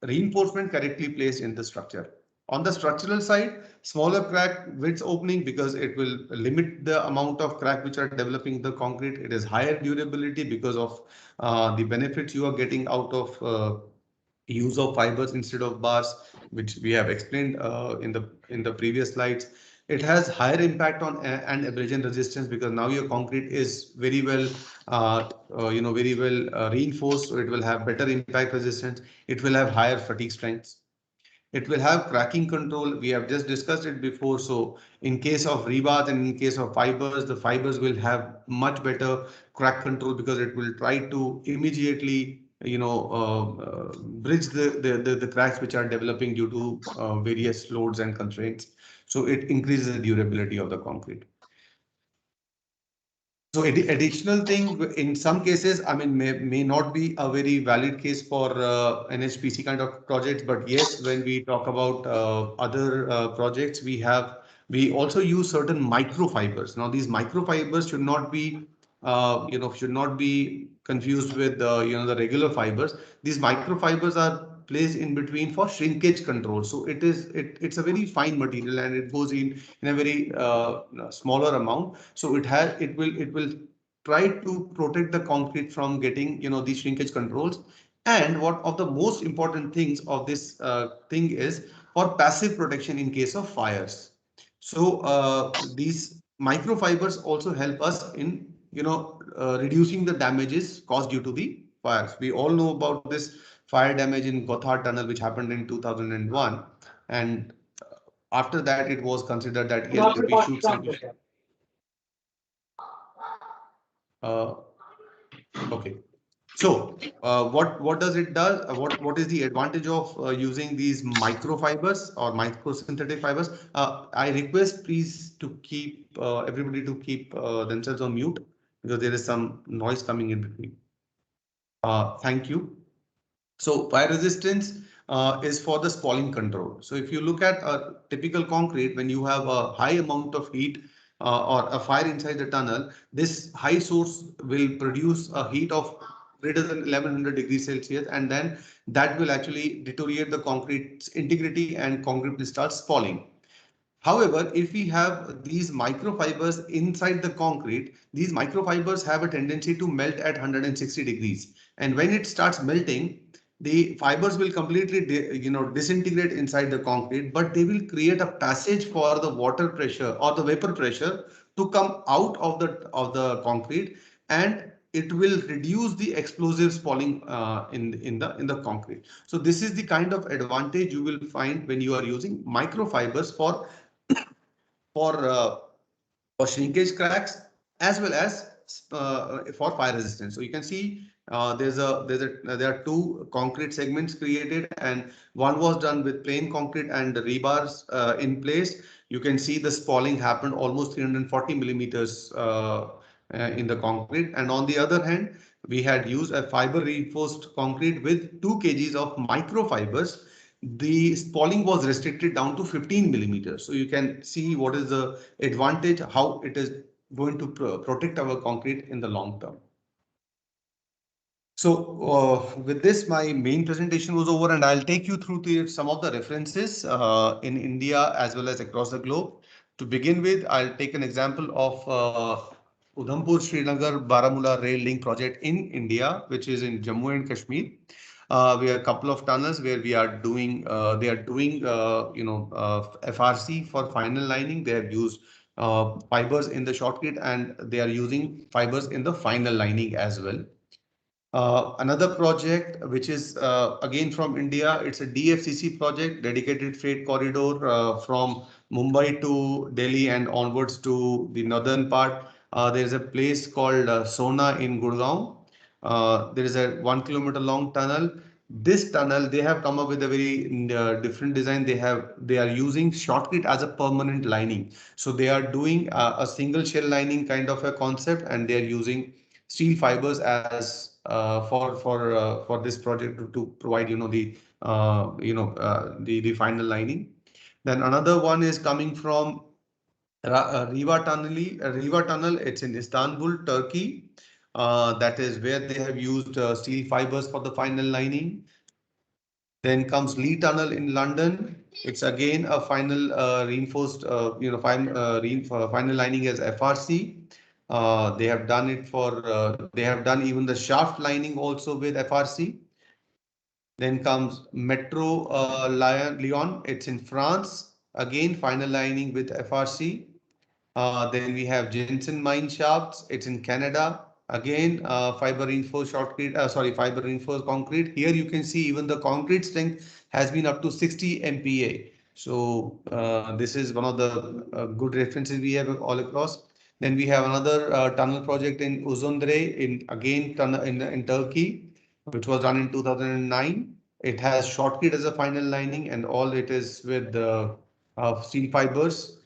reinforcement correctly placed in the structure. On the structural side, smaller crack width opening, because it will limit the amount of crack which are developing the concrete. It is higher durability because of the benefits you are getting out of use of fibers instead of bars, which we have explained in the previous slides. It has higher impact on and abrasion resistance, because now your concrete is very well reinforced, so it will have better impact resistance. It will have higher fatigue strengths. It will have cracking control. We have just discussed it before. So in case of rebars and in case of fibers, the fibers will have much better crack control, because it will try to immediately, bridge the cracks which are developing due to various loads and constraints. So it increases the durability of the concrete. So additional thing, in some cases, I mean, may not be a very valid case for NHPC kind of projects, but yes, when we talk about other projects, we also use certain microfibers. Now, these microfibers should not be confused with the regular fibers. These microfibers are placed in between for shrinkage control. So it's a very fine material, and it goes in a very smaller amount. So it will try to protect the concrete from getting these shrinkage controls. And one of the most important things of this thing is for passive protection in case of fires. So these microfibers also help us in reducing the damages caused due to the fires. We all know about this fire damage in Gotthard Tunnel, which happened in 2001, and after that it was considered that yes, we should simply uh, okay. So what does it does? What is the advantage of using these microfibers or microsynthetic fibers? I request please to keep everybody to keep themselves on mute because there is some noise coming in between. Thank you. So fire resistance is for the spalling control. So if you look at a typical concrete, when you have a high amount of heat or a fire inside the tunnel, this high source will produce a heat of greater than 1100 degrees Celsius, and then that will actually deteriorate the concrete's integrity and concrete will start spalling. However, if we have these microfibers inside the concrete, these microfibers have a tendency to melt at 160 degrees. And when it starts melting, the fibers will completely disintegrate inside the concrete, but they will create a passage for the water pressure or the vapor pressure to come out of the concrete, and it will reduce the explosive spalling in the concrete. So this is the kind of advantage you will find when you are using microfibers for uh, for shrinkage cracks as well as for fire resistance. So you can see there are two concrete segments created, and one was done with plain concrete and the rebars in place. You can see the spalling happened almost 340 millimeters in the concrete, and on the other hand, we had used a fiber reinforced concrete with 2 kgs of microfibers. The spalling was restricted down to 15 millimeters. So you can see what is the advantage, how it is going to protect our concrete in the long term. So with this, my main presentation was over, and I'll take you through some of the references in India as well as across the globe. To begin with, I'll take an example of Udhampur Srinagar Baramulla rail link project in India, which is in Jammu and Kashmir. We have a couple of tunnels where we are doing, they are doing, FRC for final lining. They have used fibers in the shortcut, and they are using fibers in the final lining as well. Another project, which is again from India, it's a DFCC project, dedicated freight corridor from Mumbai to Delhi and onwards to the northern part. There is a place called Sona in Gurgaon. There is a 1 kilometer long tunnel. This tunnel, they have come up with a very different design. They are using shotcrete as a permanent lining. So they are doing a single shell lining kind of a concept, and they are using steel fibers as for this project to provide the final lining. Then another one is coming from Riva Tunnel. It's in Istanbul, Turkey. That is where they have used steel fibers for the final lining. Then comes Lee Tunnel in London. It's again a final reinforced, final lining as FRC. They have done it they have done even the shaft lining also with FRC. Then comes Metro Lyon. It's in France. Again, final lining with FRC. Then we have Jensen mine shafts. It's in Canada. Again, fiber reinforced fiber reinforced concrete. Here you can see even the concrete strength has been up to 60 MPa. So this is one of the good references we have all across. Then we have another tunnel project in Uzundere in Turkey, which was done in 2009. It has shotcrete as a final lining, and all it is with steel fibers.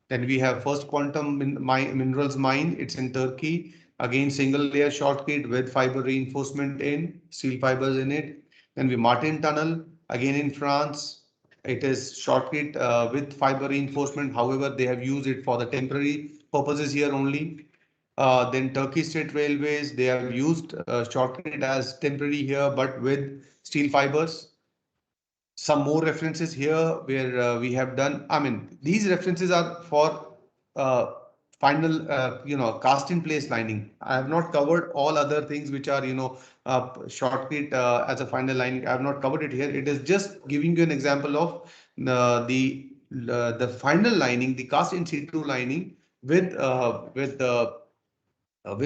Then we have First Quantum Minerals Mine. It's in Turkey. Again, single layer shotcrete with fiber reinforcement in steel fibers in it. Then we Martin Tunnel, again in France. It is shotcrete with fiber reinforcement. However, they have used it for the temporary purposes here only. Then Turkish State Railways, they have used shotcrete as temporary here, but with steel fibers. Some more references here where we have done. I mean, these references are for final, cast in place lining. I have not covered all other things which are, shortcut as a final lining. I have not covered it here. It is just giving you an example of the final lining, the cast in situ lining with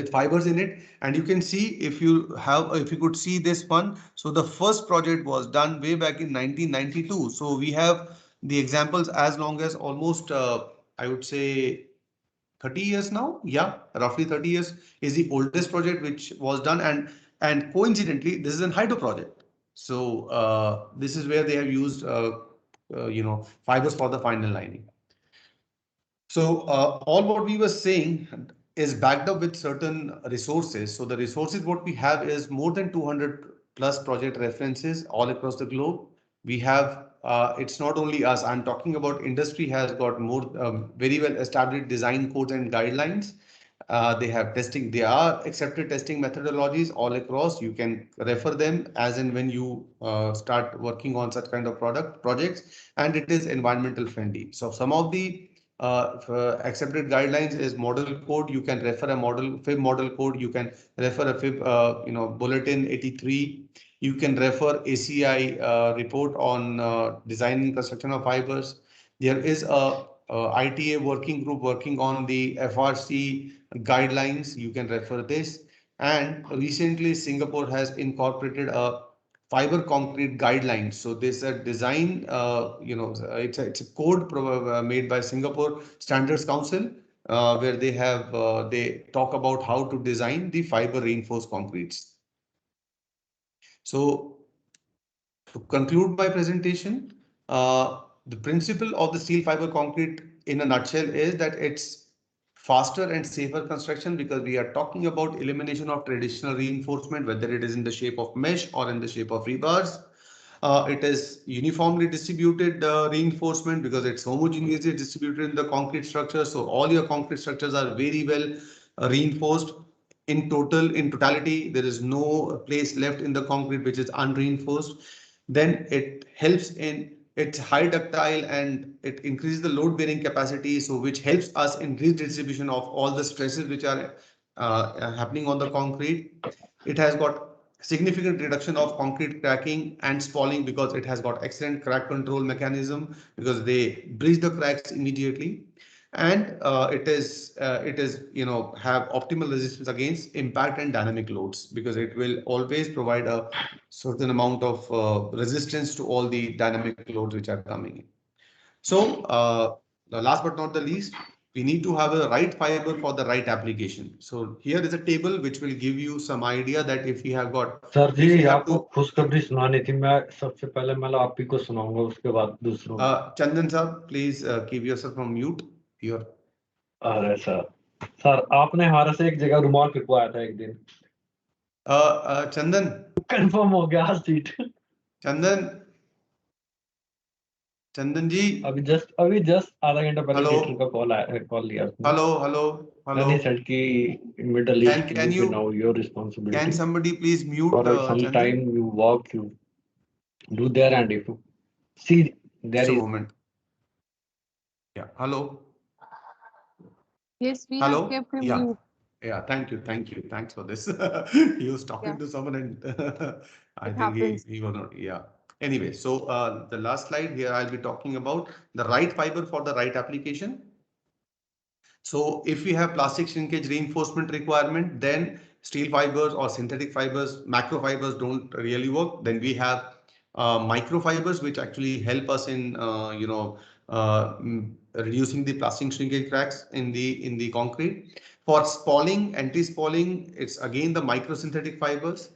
fibers in it. And you can see, if you could see this one. So the first project was done way back in 1992. So we have the examples as long as almost I would say 30 years now. Yeah, roughly 30 years is the oldest project which was done. And And coincidentally, this is a hydro project. So this is where they have used fibers for the final lining. So all what we were saying is backed up with certain resources. So the resources what we have is more than 200 plus project references all across the globe. We have, it's not only us, I'm talking about industry has got more very well established design codes and guidelines. They have testing, they are accepted testing methodologies all across. You can refer them as and when you start working on such kind of projects, and it is environmental friendly. So some of the accepted guidelines is model code. You can refer a model fib model code. You can refer a fib bulletin 83. You can refer ACI report on design and construction of fibers. There is a ITA working group working on the FRC guidelines. You can refer this. And recently Singapore has incorporated a fiber concrete guidelines. So there's a design, it's a code made by Singapore Standards Council, where they talk about how to design the fiber reinforced concretes. So to conclude my presentation, the principle of the steel fiber concrete in a nutshell is that it's faster and safer construction, because we are talking about elimination of traditional reinforcement, whether it is in the shape of mesh or in the shape of rebars. It is uniformly distributed reinforcement because it's homogeneously distributed in the concrete structure. So all your concrete structures are very well reinforced. In totality, there is no place left in the concrete which is unreinforced. Then it helps in it's high ductile and it increases the load bearing capacity, so which helps us in redistribution of all the stresses which are happening on the concrete. It has got significant reduction of concrete cracking and spalling because it has got excellent crack control mechanism, because they bridge the cracks immediately. And it is have optimal resistance against impact and dynamic loads, because it will always provide a certain amount of resistance to all the dynamic loads which are coming in. So the last but not the least, we need to have a right fiber for the right application. So here is a table which will give you some idea that if we have got sir ji आपको खुशखबरी सुनानी थी, मैं सबसे पहले मैं आप ही को सुनाऊंगा, उसके बाद दूसरों Chandan sir, please keep yourself on mute here. अरे सर आपने हमारे से एक जगह रुमाल पिकवाया था एक दिन। चंदन कंफर्म हो गया सीट। चंदन जी अभी जस्ट आधा घंटा पहले लीटर का कॉल लिया। हेलो नहीं सर कि middle east you now your responsibility. Can somebody please mute for some time you walk, you do there, and if you see there is a moment. Yeah, hello. Yes, we hello? have kept him yeah. mute. Yeah, thank you. Thanks for this. He was talking to someone and I think he was not. Yeah. Anyway, so the last slide here, I'll be talking about the right fiber for the right application. So if we have plastic shrinkage reinforcement requirement, then steel fibers or synthetic fibers, macrofibers don't really work. Then we have microfibers, which actually help us in reducing the plastic shrinkage cracks in the concrete. For spalling, anti-spalling, it's again the microsynthetic fibers.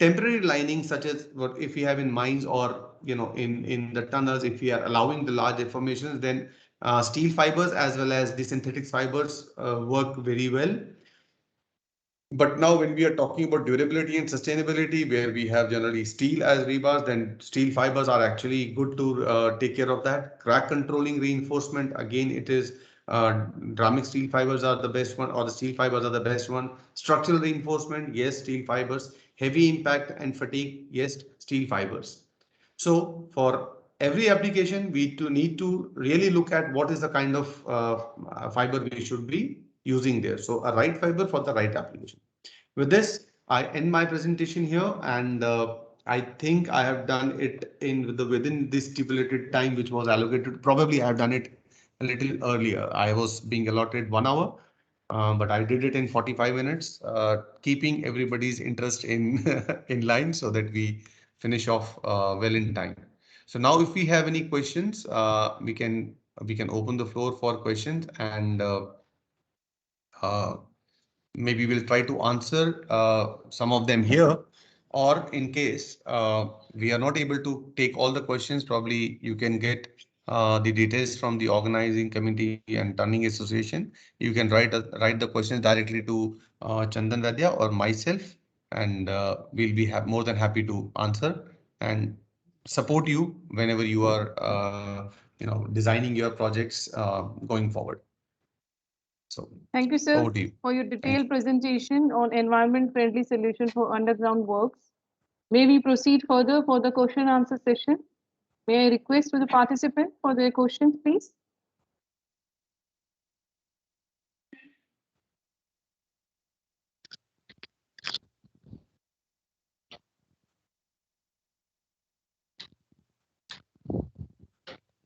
Temporary lining, such as what if we have in mines or in the tunnels, if we are allowing the large deformations, then steel fibers as well as the synthetic fibers work very well. But now when we are talking about durability and sustainability, where we have generally steel as rebars, then steel fibers are actually good to take care of that. Crack controlling reinforcement, again, it is ceramic steel fibers are the best one, or the steel fibers are the best one. Structural reinforcement, yes, steel fibers. Heavy impact and fatigue, yes, steel fibers. So for every application, we need to really look at what is the kind of fiber we should be using there. So a right fiber for the right application. With this, I end my presentation here, and I think I have done it within this stipulated time which was allocated. Probably I have done it a little earlier. I was being allotted 1 hour, but I did it in 45 minutes, keeping everybody's interest in in line so that we finish off well in time. So now, if we have any questions, we can open the floor for questions, and maybe we'll try to answer some of them here, or in case we are not able to take all the questions, probably you can get the details from the organizing committee and turning association. You can write the questions directly to Chandan Vadya or myself, and we'll be more than happy to answer and support you whenever you are designing your projects going forward. So thank you, sir, over to you. for your Thank detailed you. presentation on environment-friendly solution for underground works. May we proceed further for the question and answer session? May I request to the participant for their questions, please?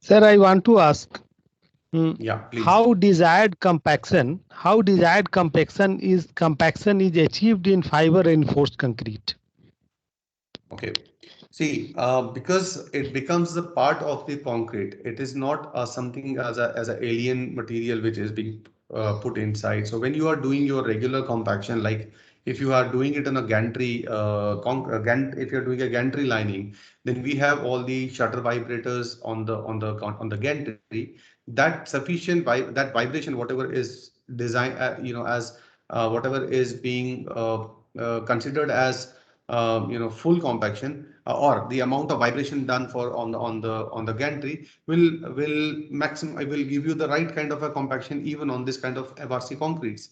Sir, I want to ask, Yeah, please. how desired compaction is achieved in fiber reinforced concrete? Okay. See, because it becomes a part of the concrete, it is not something as a alien material which is being put inside. So when you are doing your regular compaction, like if you are doing it on a gantry, if you're doing a gantry lining, then we have all the shutter vibrators on the gantry. That sufficient that vibration, whatever is designed, as whatever is being considered as full compaction, or the amount of vibration done for on the gantry will give you the right kind of a compaction even on this kind of FRC concretes.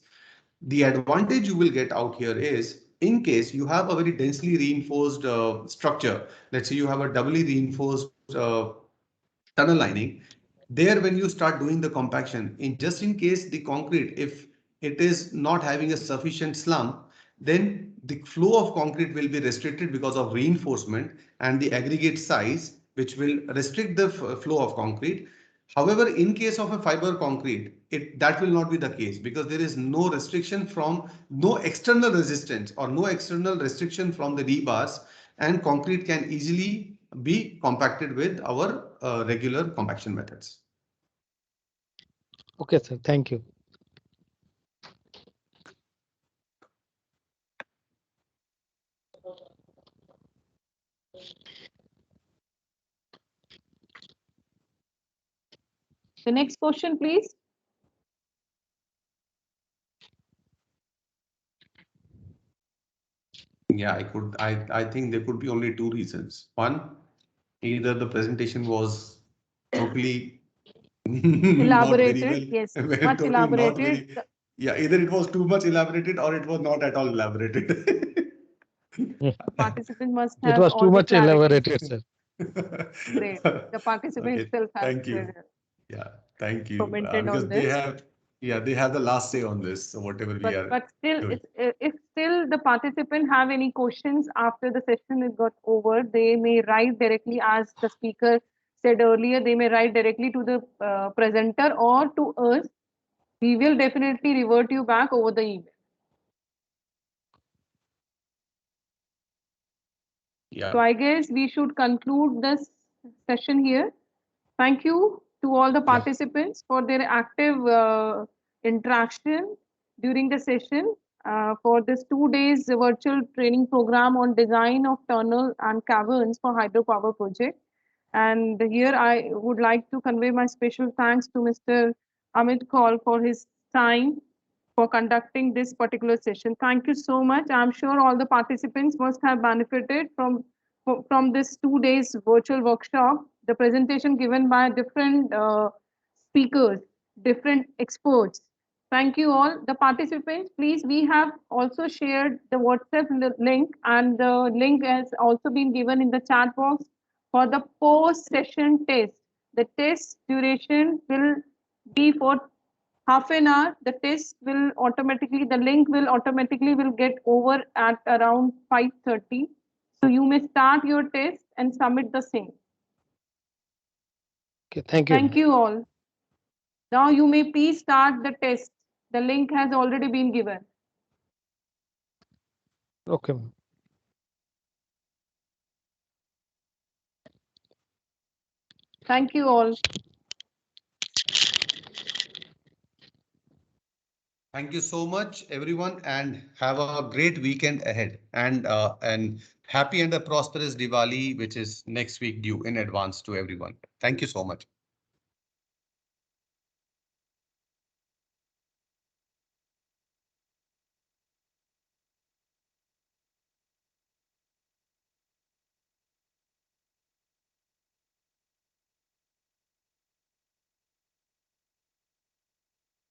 The advantage you will get out here is, in case you have a very densely reinforced structure, let's say you have a doubly reinforced tunnel lining, there when you start doing the compaction, just in case the concrete, if it is not having a sufficient slump, then the flow of concrete will be restricted because of reinforcement and the aggregate size, which will restrict the flow of concrete. However, in case of a fiber concrete, that will not be the case, because there is no restriction from no external resistance or no external restriction from the rebars, and concrete can easily be compacted with our regular compaction methods. Okay, sir. Thank you. The next question, please. Yeah, I think there could be only two reasons. One, either the presentation was totally not very Elaborated, well, yes, much totally not elaborated. very, yeah, either it was too much elaborated or it was not at all elaborated. Participant must It have was all too the much clarity. elaborated, sir. Great. The participant Okay, itself has thank you. Yeah, thank you. commented Because on this. they have the last say on this. So whatever we are But still, doing. if still the participant have any questions after the session is got over, they may write directly, as the speaker said earlier, they may write directly to the presenter or to us. We will definitely revert you back over the email. Yeah. So I guess we should conclude this session here. Thank you to all the participants for their active interaction during the session for this 2 days virtual training program on design of tunnel and caverns for hydropower project. And here I would like to convey my special thanks to Mr. Amit Kaul for his time for conducting this particular session. Thank you so much. I'm sure all the participants must have benefited from this 2 days virtual workshop. The presentation given by different speakers, different experts. Thank you all. The participants, please, we have also shared the WhatsApp link, and the link has also been given in the chat box for the post-session test. The test duration will be for half an hour. The test will automatically, the link will automatically will get over at around 5:30. So you may start your test and submit the same. Okay, thank you. Thank you all. Now you may please start the test. The link has already been given. Okay. Thank you all. Thank you so much, everyone, and have a great weekend ahead. And happy and a prosperous Diwali, which is next week due in advance to everyone. Thank you so much.